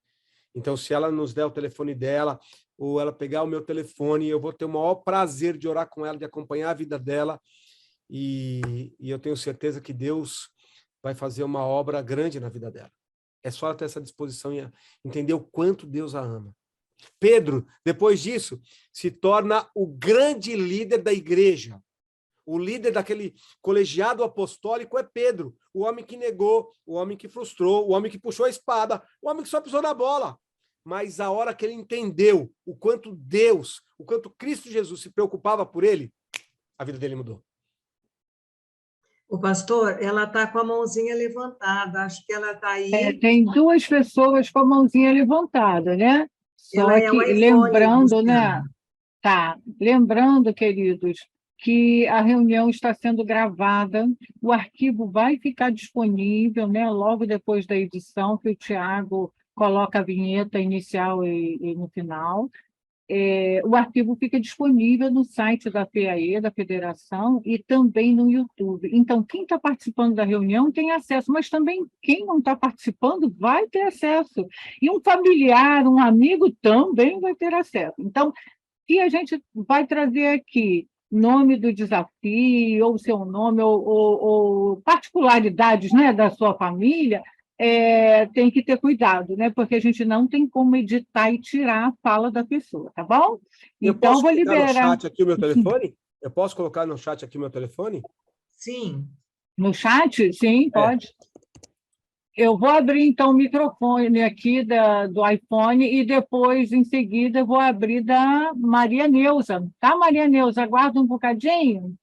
Então, se ela nos der o telefone dela, ou ela pegar o meu telefone, eu vou ter o maior prazer de orar com ela, de acompanhar a vida dela, e eu tenho certeza que Deus vai fazer uma obra grande na vida dela. É só ela ter essa disposição e entender o quanto Deus a ama. Pedro, depois disso, se torna o grande líder da igreja. O líder daquele colegiado apostólico é Pedro, o homem que negou, o homem que frustrou, o homem que puxou a espada, o homem que só pisou na bola. Mas a hora que ele entendeu o quanto Deus, o quanto Cristo Jesus se preocupava por ele, a vida dele mudou. O pastor, ela está com a mãozinha levantada, acho que ela está aí. Tem 2 pessoas com a mãozinha levantada, né? Só Ela é que um iPhone, lembrando, Luciana. né? Tá, lembrando, queridos, que a reunião está sendo gravada, o arquivo vai ficar disponível, né, logo depois da edição, que o Tiago coloca a vinheta inicial e no final. O arquivo fica disponível no site da FEAE, da Federação, e também no YouTube. Então, quem está participando da reunião tem acesso, mas também quem não está participando vai ter acesso. E um familiar, um amigo também vai ter acesso. Então, e a gente vai trazer aqui nome do desafio, ou seu nome, ou particularidades, né, da sua família, tem que ter cuidado, né? Porque a gente não tem como editar e tirar a fala da pessoa, tá bom? Eu Então, posso vou colocar no liberar chat aqui o meu telefone? Eu posso colocar no chat aqui o meu telefone? Sim. no chat, sim, pode. Eu vou abrir, então, o microfone aqui do iPhone e depois, em seguida, eu vou abrir da Maria Neuza. Tá, Maria Neuza? Aguarda um bocadinho.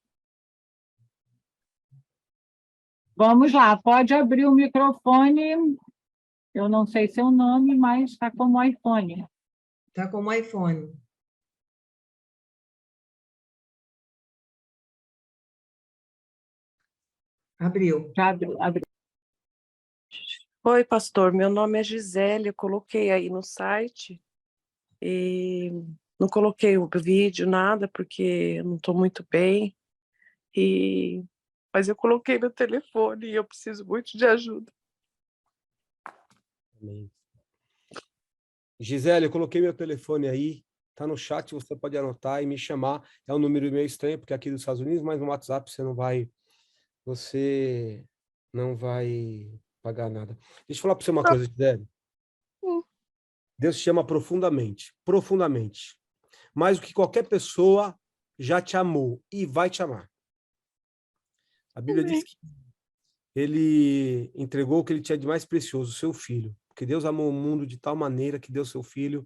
Vamos lá, pode abrir o microfone. Eu não sei seu nome, mas está como iPhone. Está como iPhone. Abriu. Já abriu. Oi, pastor. Meu nome é Gisele. Eu coloquei aí no site. E não coloquei o vídeo, nada, porque eu não estou muito bem. Mas eu coloquei meu telefone e eu preciso muito de ajuda. Amém. Gisele, eu coloquei meu telefone aí, tá no chat, você pode anotar e me chamar. É um número meio estranho, porque é aqui dos Estados Unidos, mas no WhatsApp você não vai pagar nada. Deixa eu falar para você uma coisa, Gisele. Deus te ama profundamente, profundamente. Mais do que qualquer pessoa já te amou e vai te amar. A Bíblia diz que ele entregou o que ele tinha de mais precioso, o seu filho. Porque Deus amou o mundo de tal maneira que deu seu filho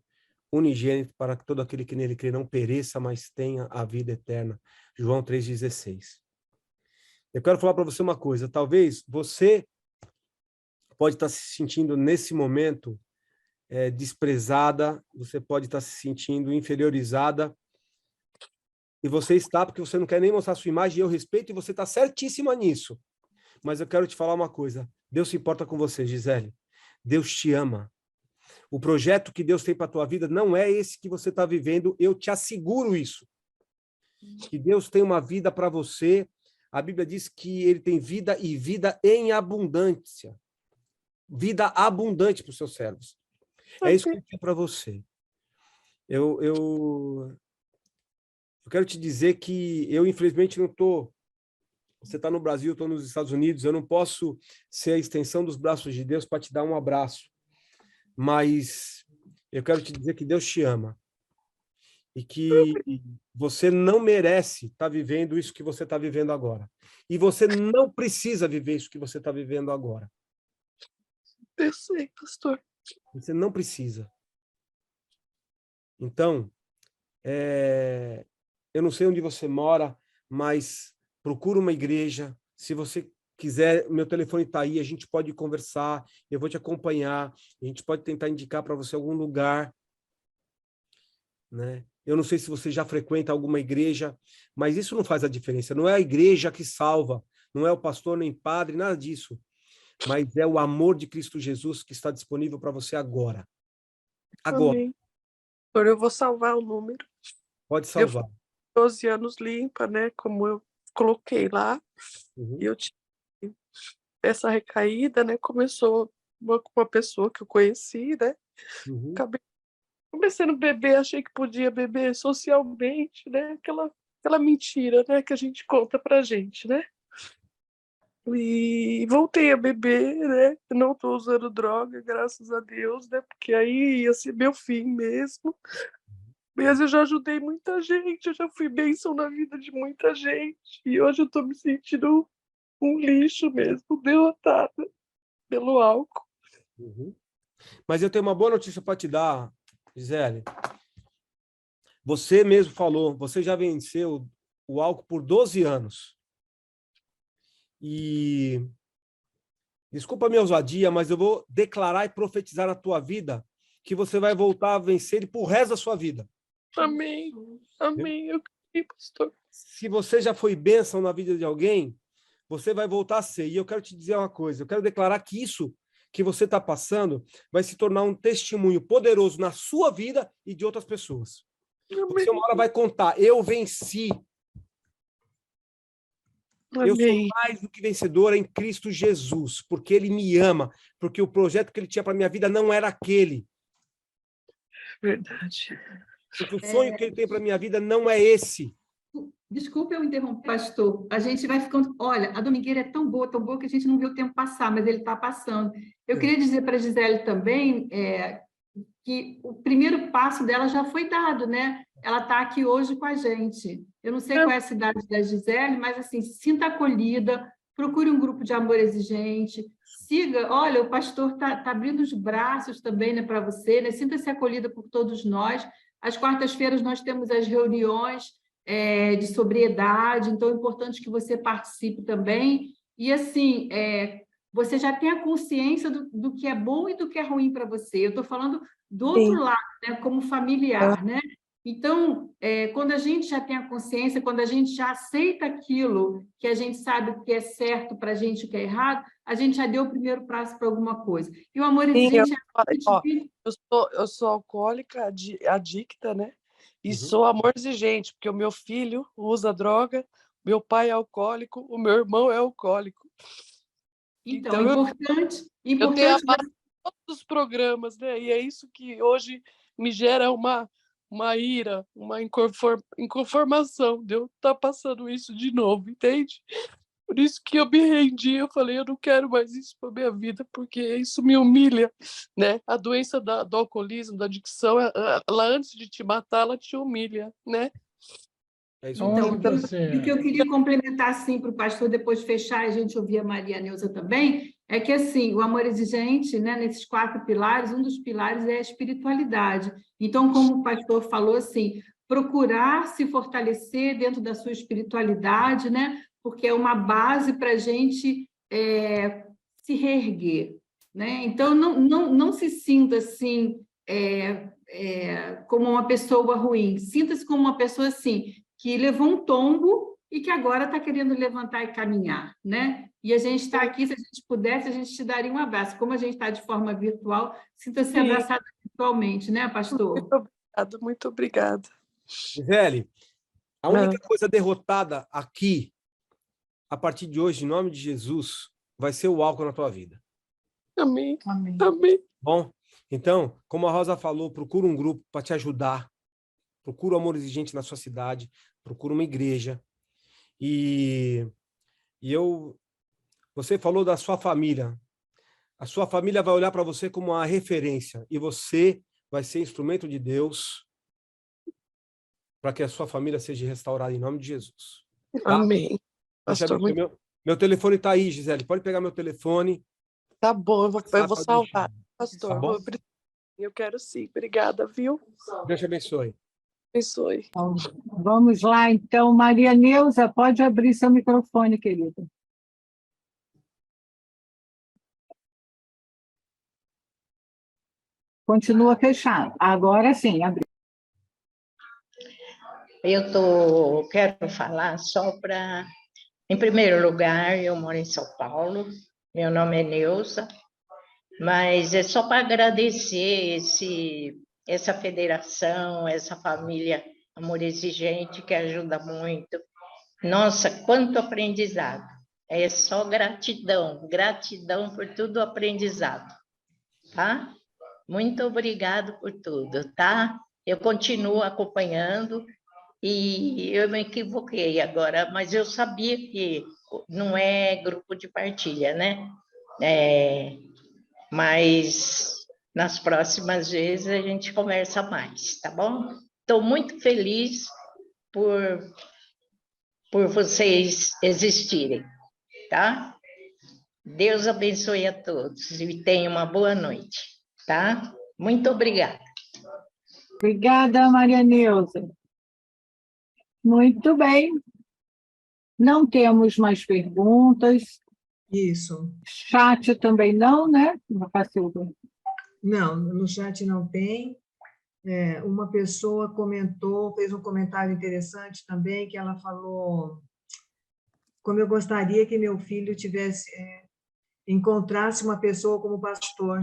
unigênito para que todo aquele que nele crê não pereça, mas tenha a vida eterna. João 3,16. Eu quero falar para você uma coisa. Talvez você pode estar se sentindo nesse momento desprezada, você pode estar se sentindo inferiorizada, e você está porque você não quer nem mostrar sua imagem, e eu respeito, e você está certíssima nisso. Mas eu quero te falar uma coisa. Deus se importa com você, Gisele. Deus te ama. O projeto que Deus tem para a tua vida não é esse que você está vivendo, eu te asseguro isso. Que Deus tem uma vida para você. A Bíblia diz que ele tem vida e vida em abundância. Vida abundante para os seus servos. É isso que ele tem para você. Eu quero te dizer que eu, infelizmente, não estou... Você está no Brasil, eu estou nos Estados Unidos, eu não posso ser a extensão dos braços de Deus para te dar um abraço. Mas eu quero te dizer que Deus te ama. E que você não merece estar vivendo isso que você está vivendo agora. E você não precisa viver isso que você está vivendo agora. Eu sei, pastor. Você não precisa. Então, eu não sei onde você mora, mas procura uma igreja. Se você quiser, meu telefone está aí, a gente pode conversar, eu vou te acompanhar, a gente pode tentar indicar para você algum lugar, né? Eu não sei se você já frequenta alguma igreja, mas isso não faz a diferença. Não é a igreja que salva, não é o pastor nem padre, nada disso. Mas é o amor de Cristo Jesus que está disponível para você agora. Agora. Amém. Agora eu vou salvar o número. Pode salvar. Eu fui 12 anos limpa, né? Como eu coloquei lá. Uhum. E eu tive essa recaída, né? Começou com uma pessoa que eu conheci, né? Uhum. Comecei a beber, achei que podia beber socialmente, né? Aquela mentira, né? Que a gente conta pra gente, né? E voltei a beber, né? Não tô usando droga, graças a Deus, né? Porque aí ia ser meu fim mesmo. Mas eu já ajudei muita gente, eu já fui bênção na vida de muita gente. E hoje eu tô me sentindo um lixo mesmo, derrotada pelo álcool. Uhum. Mas eu tenho uma boa notícia para te dar, Gisele. Você mesmo falou, você já venceu o álcool por 12 anos. E desculpa a minha ousadia, mas eu vou declarar e profetizar na tua vida que você vai voltar a vencer ele pro resto da sua vida. Amém. Amém. Eu creio, pastor. Se você já foi bênção na vida de alguém, você vai voltar a ser. E eu quero te dizer uma coisa, eu quero declarar que isso que você está passando vai se tornar um testemunho poderoso na sua vida e de outras pessoas. Amém. Você uma hora vai contar, eu venci. Amém. Eu sou mais do que vencedora em Cristo Jesus, porque Ele me ama, porque o projeto que Ele tinha para minha vida não era aquele. Verdade. Porque o sonho que Ele tem para minha vida não é esse. Desculpa eu interromper, pastor. A gente vai ficando... Olha, a domingueira é tão boa que a gente não vê o tempo passar, mas ele está passando. Eu queria dizer para a Gisele também que o primeiro passo dela já foi dado, né? Ela está aqui hoje com a gente. Eu não sei qual é a cidade da Gisele, mas, assim, se sinta acolhida, procure um grupo de amor exigente, siga... Olha, o pastor está abrindo os braços também, né, para você, né? Sinta-se acolhida por todos nós. Às quartas-feiras nós temos as reuniões de sobriedade, então é importante que você participe também. E, assim, você já tem a consciência do que é bom e do que é ruim para você. Eu estou falando do outro lado, né, como familiar, né? Então, quando a gente já tem a consciência, quando a gente já aceita aquilo, que a gente sabe o que é certo para a gente e o que é errado, a gente já deu o primeiro passo para alguma coisa. E o amor Sim, exigente ó, eu sou alcoólica, adicta, né? E sou amor exigente, porque o meu filho usa droga, meu pai é alcoólico, o meu irmão é alcoólico. Então, eu tenho a base de todos os programas, né? E é isso que hoje me gera uma ira, uma inconformação de eu estar passando isso de novo, entende? Por isso que eu me rendi, eu falei, eu não quero mais isso para minha vida, porque isso me humilha, né? A doença do alcoolismo, da adicção, ela antes de te matar, ela te humilha, né? Então, o que eu queria complementar, assim, para o pastor depois fechar, a gente ouvir a Maria Neuza também, é que, assim, o amor exigente, né, nesses 4 pilares, um dos pilares é a espiritualidade. Então, como o pastor falou, assim, procurar se fortalecer dentro da sua espiritualidade, né, porque é uma base para a gente se reerguer, né? Então, não se sinta, assim, como uma pessoa ruim, sinta-se como uma pessoa, assim, que levou um tombo e que agora está querendo levantar e caminhar, né? E a gente está aqui, se a gente pudesse, a gente te daria um abraço. Como a gente está de forma virtual, sinta-se abraçada virtualmente, né, pastor? Muito obrigada. Gisele, a única coisa derrotada aqui, a partir de hoje, em nome de Jesus, vai ser o álcool na tua vida. Amém. Amém. Amém. Bom, então, como a Rosa falou, procura um grupo para te ajudar. Procura o amor exigente na sua cidade, procura uma igreja. Você falou da sua família. A sua família vai olhar para você como uma referência e você vai ser instrumento de Deus para que a sua família seja restaurada em nome de Jesus. Tá? Amém. Pastor, meu telefone está aí, Gisele. Pode pegar meu telefone. Tá bom, eu vou salvar, pastor. Tá bom? Eu quero sim. Obrigada, viu? Deus te abençoe. Abençoe. Vamos lá, então. Maria Neuza, pode abrir seu microfone, querida. Continua fechado. Agora sim, abriu. Quero falar só para... Em primeiro lugar, eu moro em São Paulo, meu nome é Neuza, mas é só para agradecer essa federação, essa família Amor Exigente, que ajuda muito. Nossa, quanto aprendizado! É só gratidão, gratidão por tudo o aprendizado, tá? Muito obrigado por tudo, tá? Eu continuo acompanhando e eu me equivoquei agora, mas eu sabia que não é grupo de partilha, né? Mas nas próximas vezes a gente conversa mais, tá bom? Estou muito feliz por vocês existirem, tá? Deus abençoe a todos e tenha uma boa noite, tá? Muito obrigada. Obrigada, Maria Neuza. Muito bem. Não temos mais perguntas. Isso. Chat também não, né, Cacilda? Não, no chat não tem. Uma pessoa comentou, fez um comentário interessante também, que ela falou como eu gostaria que meu filho encontrasse uma pessoa como pastor.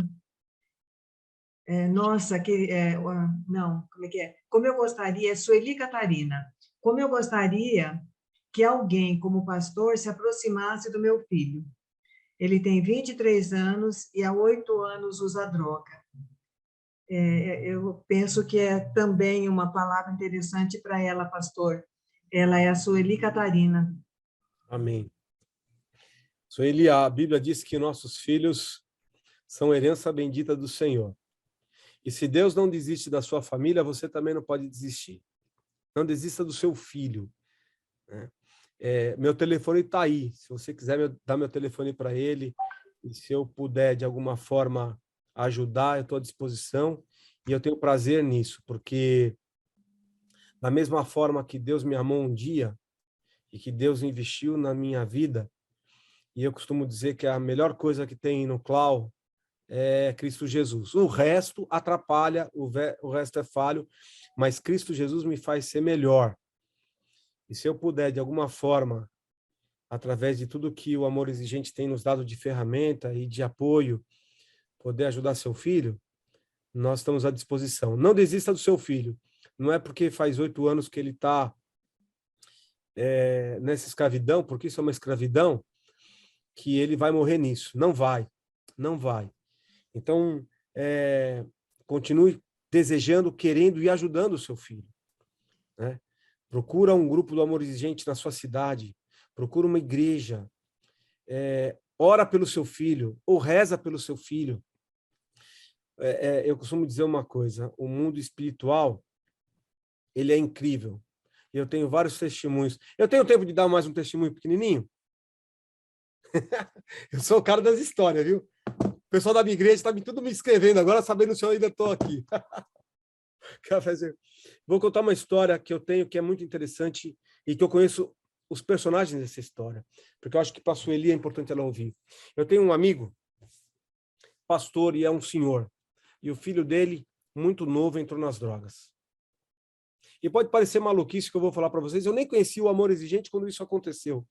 Como é que é? Como eu gostaria, Sueli Catarina, como eu gostaria que alguém como pastor se aproximasse do meu filho. Ele tem 23 anos e há 8 anos usa droga. Eu penso que é também uma palavra interessante para ela, pastor. Ela é a Sueli Catarina. Amém. Sueli, a Bíblia diz que nossos filhos são herança bendita do Senhor. E se Deus não desiste da sua família, você também não pode desistir. Não desista do seu filho, né? Meu telefone está aí. Se você quiser dar meu telefone para ele, e se eu puder, de alguma forma, ajudar, eu estou à disposição. E eu tenho prazer nisso, porque da mesma forma que Deus me amou um dia e que Deus investiu na minha vida, e eu costumo dizer que a melhor coisa que tem no CLAU é Cristo Jesus. O resto atrapalha, o resto é falho, mas Cristo Jesus me faz ser melhor. E se eu puder, de alguma forma, através de tudo que o Amor Exigente tem nos dado de ferramenta e de apoio, poder ajudar seu filho, nós estamos à disposição. Não desista do seu filho. Não é porque faz 8 anos que ele está nessa escravidão, porque isso é uma escravidão, que ele vai morrer nisso. Não vai. Não vai. Então, continue desejando, querendo e ajudando o seu filho, né? Procura um grupo do Amor Exigente na sua cidade. Procura uma igreja. Ora pelo seu filho ou reza pelo seu filho. Eu costumo dizer uma coisa, o mundo espiritual, ele é incrível. Eu tenho vários testemunhos. Eu tenho tempo de dar mais um testemunho pequenininho? Eu sou o cara das histórias, viu? O pessoal da minha igreja está tudo me escrevendo agora, sabendo se eu ainda estou aqui. Vou contar uma história que eu tenho que é muito interessante e que eu conheço os personagens dessa história, porque eu acho que para a Sueli é importante ela ouvir. Eu tenho um amigo, pastor, e é um senhor, e o filho dele, muito novo, entrou nas drogas. E pode parecer maluquice que eu vou falar para vocês, eu nem conheci o Amor Exigente quando isso aconteceu,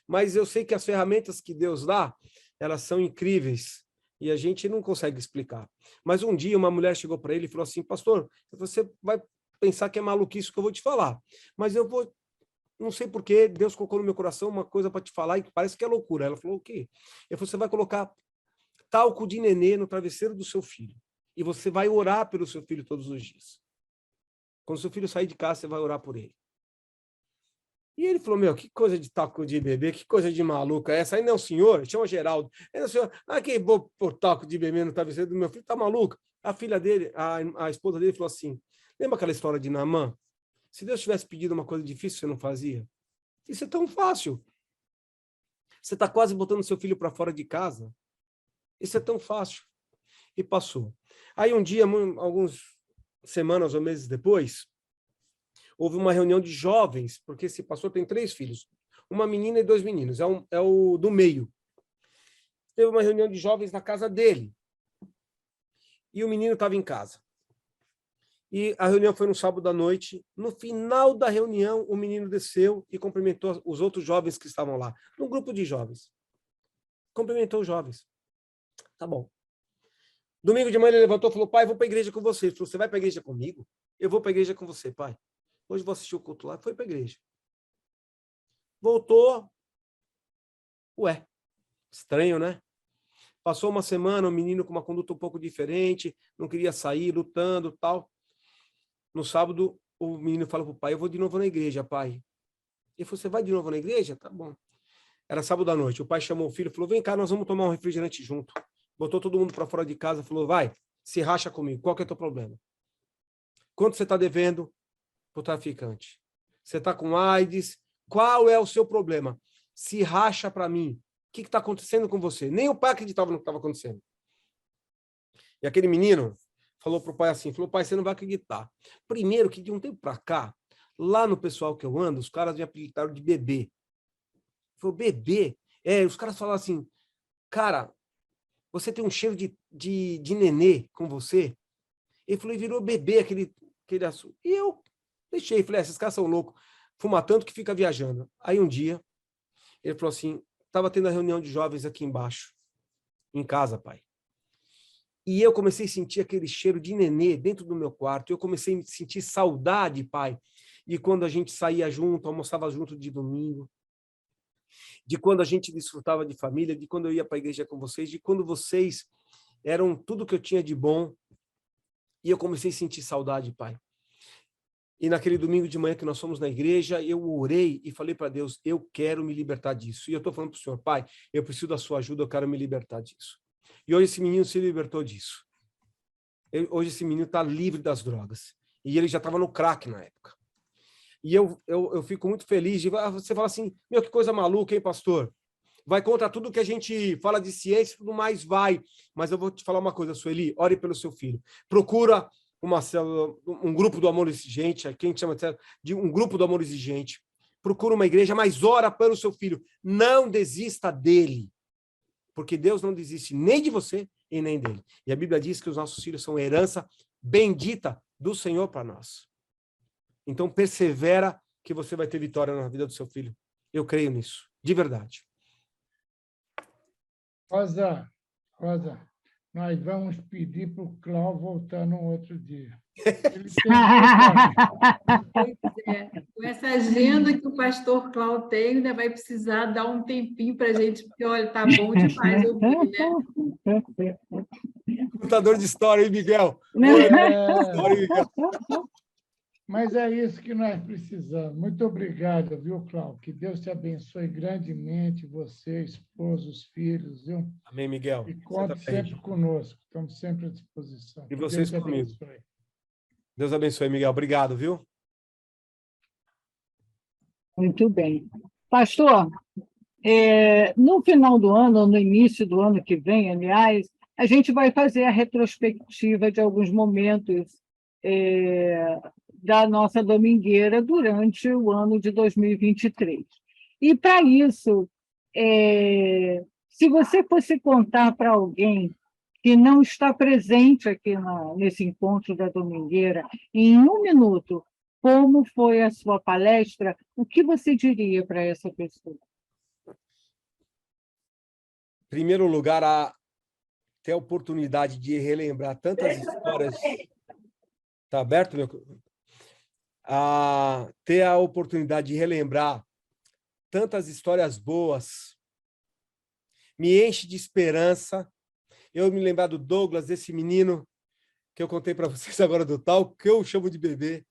mas eu sei que as ferramentas que Deus dá, elas são incríveis, e a gente não consegue explicar. Mas um dia uma mulher chegou para ele e falou assim, pastor, você vai pensar que é maluquice que eu vou te falar, mas eu vou, não sei por que Deus colocou no meu coração uma coisa para te falar e parece que é loucura. Ela falou, o quê? Ele falou, você vai colocar talco de nenê no travesseiro do seu filho, e você vai orar pelo seu filho todos os dias. Quando seu filho sair de casa, você vai orar por ele. E ele falou, meu, que coisa de talco de bebê, que coisa de maluca é essa? Aí não, senhor, chama Geraldo. Aí não, senhor, que vou pôr talco de bebê no travesseiro do meu filho, tá maluca? A filha dele, a esposa dele falou assim, lembra aquela história de Naamã? Se Deus tivesse pedido uma coisa difícil, você não fazia? Isso é tão fácil. Você está quase botando seu filho para fora de casa. Isso é tão fácil. E passou. Aí um dia, alguns semanas ou meses depois, houve uma reunião de jovens, porque esse pastor tem 3 filhos, uma menina e 2 meninos, é o do meio. Teve uma reunião de jovens na casa dele, e o menino estava em casa. E a reunião foi no sábado à noite, no final da reunião, o menino desceu e cumprimentou os outros jovens que estavam lá, num grupo de jovens. Cumprimentou os jovens. Tá bom. Domingo de manhã ele levantou e falou, pai, vou para a igreja com você. Ele falou, você vai para a igreja comigo? Eu vou para a igreja com você, pai. Hoje vou assistir o culto lá. Foi para a igreja. Voltou. Ué, estranho, né? Passou uma semana, o menino com uma conduta um pouco diferente, não queria sair, lutando, tal. No sábado, o menino falou para o pai, eu vou de novo na igreja, pai. Ele falou, você vai de novo na igreja? Tá bom. Era sábado à noite. O pai chamou o filho e falou, vem cá, nós vamos tomar um refrigerante junto. Botou todo mundo para fora de casa, falou, vai, se racha comigo, qual que é o teu problema? Quanto você está devendo para o traficante? Você está com AIDS? Qual é o seu problema? Se racha para mim. O que está acontecendo com você? Nem o pai acreditava no que estava acontecendo. E aquele menino falou para o pai assim, falou, pai, você não vai acreditar. Primeiro que de um tempo para cá, lá no pessoal que eu ando, os caras me apelidaram de bebê. Ele falou, bebê? Os caras falaram assim, cara, você tem um cheiro de nenê com você? Ele falou, e virou bebê aquele assunto. E eu deixei, falei, esses caras são loucos, fuma tanto que fica viajando. Aí um dia, ele falou assim, estava tendo a reunião de jovens aqui embaixo, em casa, pai. E eu comecei a sentir aquele cheiro de nenê dentro do meu quarto, eu comecei a sentir saudade, pai, de quando a gente saía junto, almoçava junto de domingo, de quando a gente desfrutava de família, de quando eu ia para a igreja com vocês, de quando vocês eram tudo que eu tinha de bom. E eu comecei a sentir saudade, pai. E naquele domingo de manhã que nós fomos na igreja, eu orei e falei para Deus, eu quero me libertar disso. E eu estou falando para o Senhor, pai, eu preciso da sua ajuda, eu quero me libertar disso. E hoje esse menino se libertou disso. Hoje esse menino está livre das drogas. E ele já estava no crack na época. E eu fico muito feliz. Você fala assim, meu, que coisa maluca, hein, pastor? Vai contra tudo que a gente fala de ciência e tudo mais, vai. Mas eu vou te falar uma coisa, Sueli, ore pelo seu filho. Procura um grupo do Amor Exigente, quem chama de um grupo do Amor Exigente. Procura uma igreja, mas ora pelo seu filho. Não desista dele. Porque Deus não desiste nem de você e nem dele. E a Bíblia diz que os nossos filhos são herança bendita do Senhor para nós. Então, persevera que você vai ter vitória na vida do seu filho. Eu creio nisso, de verdade. Rosa, nós vamos pedir para o Cláudio voltar no outro dia. Ele tem Pois é, com essa agenda que o pastor Cláudio tem, ainda vai precisar dar um tempinho para a gente, porque, olha, tá bom demais ouvir, né? Contador de história, hein, Miguel? História, hein, Miguel? Mas é isso que nós precisamos. Muito obrigado, viu, Cláudio? Que Deus te abençoe grandemente, você, esposo, os filhos, viu? Amém, Miguel. E conte sempre conosco. Estamos sempre à disposição. E Que vocês Deus te comigo. abençoe. Deus abençoe, Miguel. Obrigado, viu? Muito bem. Pastor, no final do ano, ou no início do ano que vem, aliás, a gente vai fazer a retrospectiva de alguns momentos da nossa domingueira durante o ano de 2023. E, para isso, se você fosse contar para alguém que não está presente aqui nesse encontro da domingueira, em 1 minuto, como foi a sua palestra, o que você diria para essa pessoa? Em primeiro lugar, ter a oportunidade de relembrar tantas histórias. Está aberto, meu? Ter a oportunidade de relembrar tantas histórias boas me enche de esperança. Eu me lembrar do Douglas, desse menino que eu contei para vocês agora do tal, que eu chamo de bebê.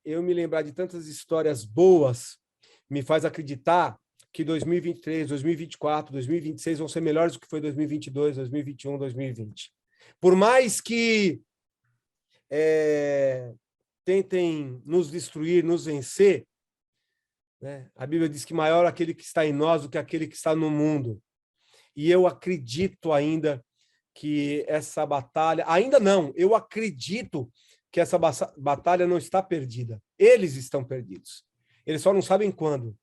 Eu me lembrar de tantas histórias boas me faz acreditar que 2023, 2024, 2026 vão ser melhores do que foi 2022, 2021, 2020. Por mais que tentem nos destruir, nos vencer, né? A Bíblia diz que maior é aquele que está em nós do que aquele que está no mundo. E eu acredito ainda que essa batalha... Ainda não, eu acredito que essa batalha não está perdida. Eles estão perdidos. Eles só não sabem quando,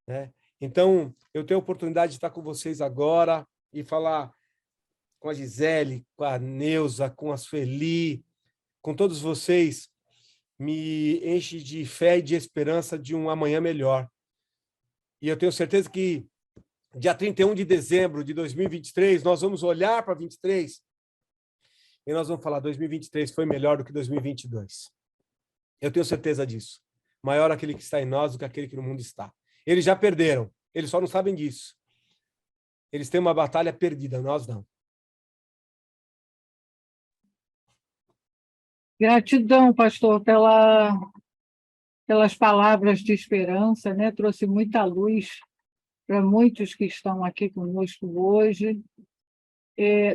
né? Então, eu tenho a oportunidade de estar com vocês agora e falar com a Gisele, com a Neuza, com a Sueli, com todos vocês, me enche de fé e de esperança de um amanhã melhor. E eu tenho certeza que dia 31 de dezembro de 2023, nós vamos olhar para 23 e nós vamos falar 2023 foi melhor do que 2022. Eu tenho certeza disso. Maior aquele que está em nós do que aquele que no mundo está. Eles já perderam, eles só não sabem disso. Eles têm uma batalha perdida, nós não. Gratidão, pastor, pelas palavras de esperança, né? Trouxe muita luz para muitos que estão aqui conosco hoje.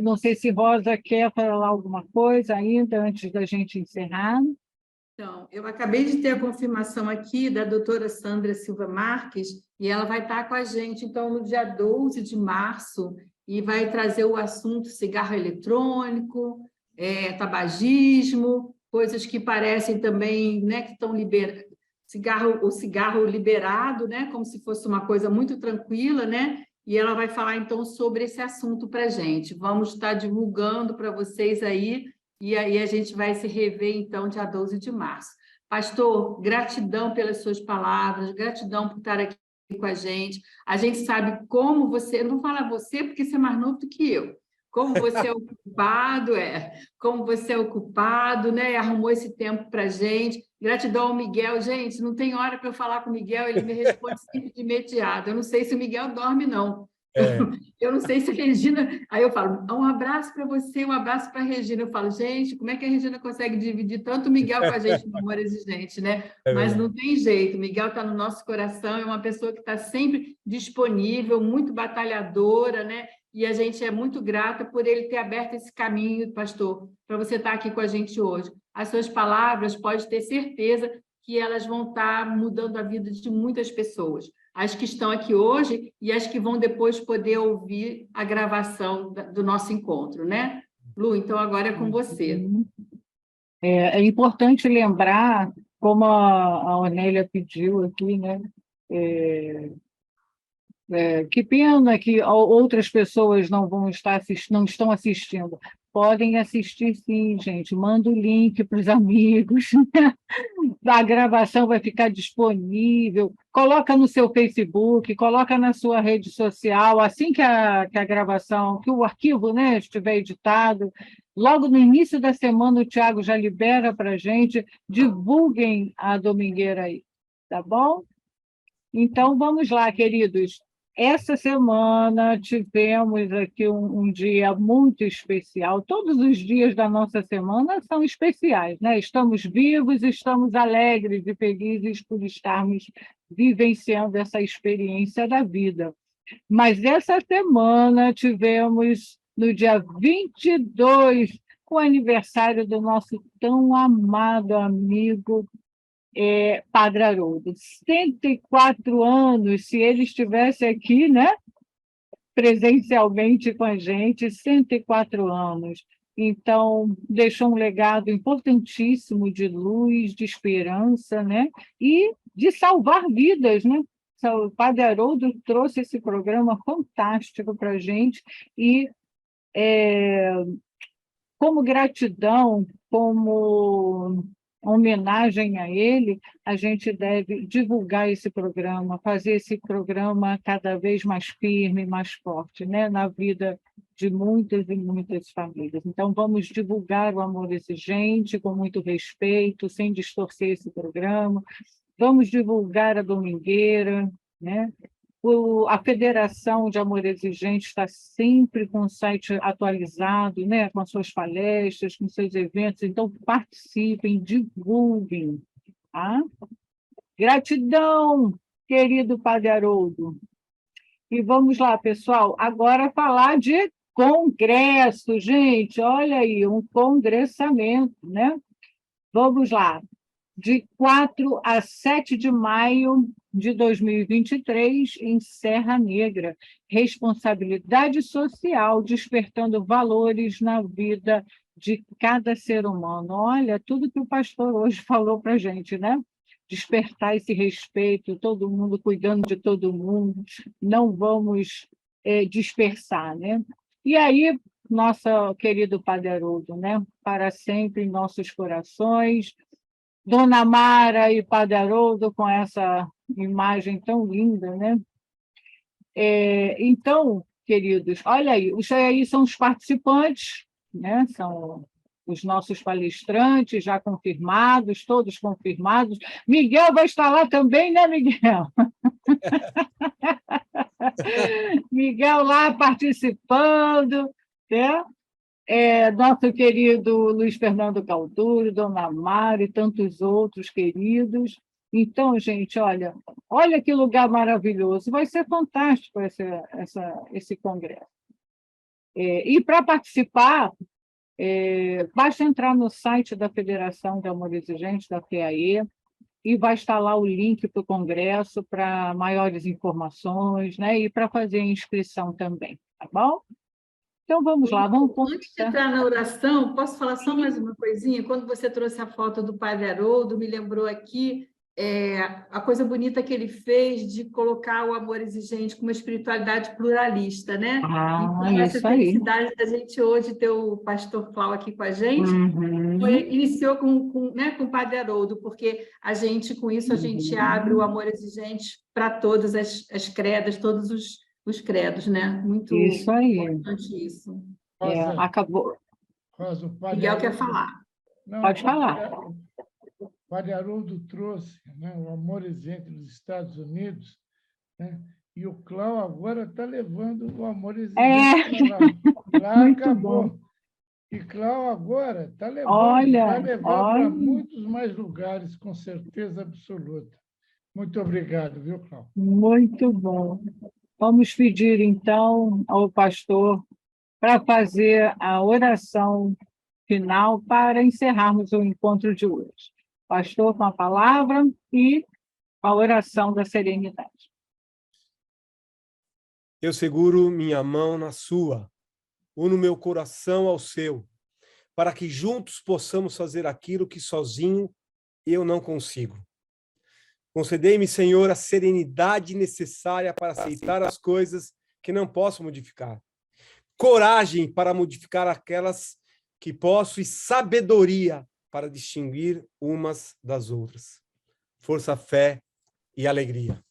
Não sei se Rosa quer falar alguma coisa ainda antes da gente encerrar. Então, eu acabei de ter a confirmação aqui da doutora Sandra Silva Marques, e ela vai estar com a gente, então, no dia 12 de março, e vai trazer o assunto cigarro eletrônico, tabagismo, coisas que parecem também, né, que estão liberadas, o cigarro liberado, né, como se fosse uma coisa muito tranquila, né? E ela vai falar, então, sobre esse assunto para a gente. Vamos estar divulgando para vocês aí, e aí a gente vai se rever, então, dia 12 de março. Pastor, gratidão pelas suas palavras, gratidão por estar aqui com a gente. A gente sabe como você... Eu não vou falar você, porque você é mais novo do que eu. Como você é ocupado, né? Arrumou esse tempo para a gente. Gratidão ao Miguel. Gente, não tem hora para eu falar com o Miguel, ele me responde sempre de imediato. Eu não sei se o Miguel dorme, não. Eu não sei se a Regina... Aí eu falo, um abraço para você, um abraço para a Regina. Eu falo, gente, como é que a Regina consegue dividir tanto o Miguel com a gente no Amor Exigente, né? Mas não tem jeito, o Miguel está no nosso coração, é uma pessoa que está sempre disponível, muito batalhadora, né? E a gente é muito grata por ele ter aberto esse caminho, pastor, para você estar aqui com a gente hoje. As suas palavras, pode ter certeza que elas vão estar mudando a vida de muitas pessoas. As que estão aqui hoje e as que vão depois poder ouvir a gravação do nosso encontro, né? Lu, então agora é com você. É importante lembrar, como a Ornélia pediu aqui, né? Que pena que outras pessoas não não estão assistindo. Podem assistir sim, gente. Manda o link para os amigos. A gravação vai ficar disponível. Coloca no seu Facebook, coloca na sua rede social, assim que a gravação, que o arquivo, né, estiver editado. Logo no início da semana, o Tiago já libera para a gente. Divulguem a Domingueira aí, tá bom? Então, vamos lá, queridos. Essa semana tivemos aqui um dia muito especial. Todos os dias da nossa semana são especiais, né? Estamos vivos, estamos alegres e felizes por estarmos vivenciando essa experiência da vida. Mas essa semana tivemos, no dia 22, o aniversário do nosso tão amado amigo, Padre Haroldo. 104 anos, se ele estivesse aqui, né, presencialmente com a gente, 104 anos. Então, deixou um legado importantíssimo de luz, de esperança, né, e de salvar vidas, né? O Padre Haroldo trouxe esse programa fantástico para a gente e, como gratidão, como homenagem a ele, a gente deve divulgar esse programa, fazer esse programa cada vez mais firme, mais forte, né, na vida de muitas e muitas famílias. Então, vamos divulgar o Amor Exigente com muito respeito, sem distorcer esse programa. Vamos divulgar a Domingueira, né? A Federação de Amor Exigente está sempre com o site atualizado, né? Com as suas palestras, com seus eventos. Então, participem, divulguem. Tá? Gratidão, querido Padre Haroldo. E vamos lá, pessoal, agora falar de congresso, gente. Olha aí, um congressamento, né? Vamos lá. De 4 a 7 de maio de 2023, em Serra Negra. Responsabilidade social, despertando valores na vida de cada ser humano. Olha, tudo que o pastor hoje falou para a gente, né? Despertar esse respeito, todo mundo cuidando de todo mundo, não vamos dispersar, né? E aí, nosso querido Padre Haroldo, né? Para sempre em nossos corações. Dona Mara e Padre Haroldo com essa imagem tão linda, né? Então, queridos, olha aí, os aí são os participantes, né? São os nossos palestrantes já confirmados, todos confirmados. Miguel vai estar lá também, né, Miguel? Miguel lá participando, né? Nosso querido Luiz Fernando Calduri, Dona Mara e tantos outros queridos. Então, gente, olha que lugar maravilhoso. Vai ser fantástico esse congresso. E para participar, basta entrar no site da Federação de Amor Exigente, da FEAE, e vai estar lá o link para o congresso para maiores informações, né? E para fazer a inscrição também, tá bom? Então, vamos lá, vamos conversar. Antes de entrar na oração, posso falar só mais uma coisinha? Quando você trouxe a foto do Padre Haroldo, me lembrou aqui a coisa bonita que ele fez de colocar o amor exigente com uma espiritualidade pluralista, né? Então, essa felicidade da gente hoje ter o pastor Cláudio aqui com a gente, iniciou com o Padre Haroldo, porque a gente, com isso, a gente abre o amor exigente para todas as credas, todos os credos, né? Muito isso aí. importante isso. Acabou. Rosa, Miguel quer falar. Não, pode falar. O Padre Haroldo trouxe, né, o amor exigente dos Estados Unidos, né, e o Cláudio agora está levando o amor exigente para lá. Lá acabou. Bom. E Cláudio agora está levando, vai levar para muitos mais lugares, com certeza absoluta. Muito obrigado, viu, Cláudio? Muito bom. Vamos pedir, então, ao pastor para fazer a oração final para encerrarmos o encontro de hoje. Pastor, com a palavra e a oração da serenidade. Eu seguro minha mão na sua, uno meu coração ao seu, para que juntos possamos fazer aquilo que sozinho eu não consigo. Concedei-me, Senhor, a serenidade necessária para aceitar as coisas que não posso modificar. Coragem para modificar aquelas que posso e sabedoria para distinguir umas das outras. Força, fé e alegria.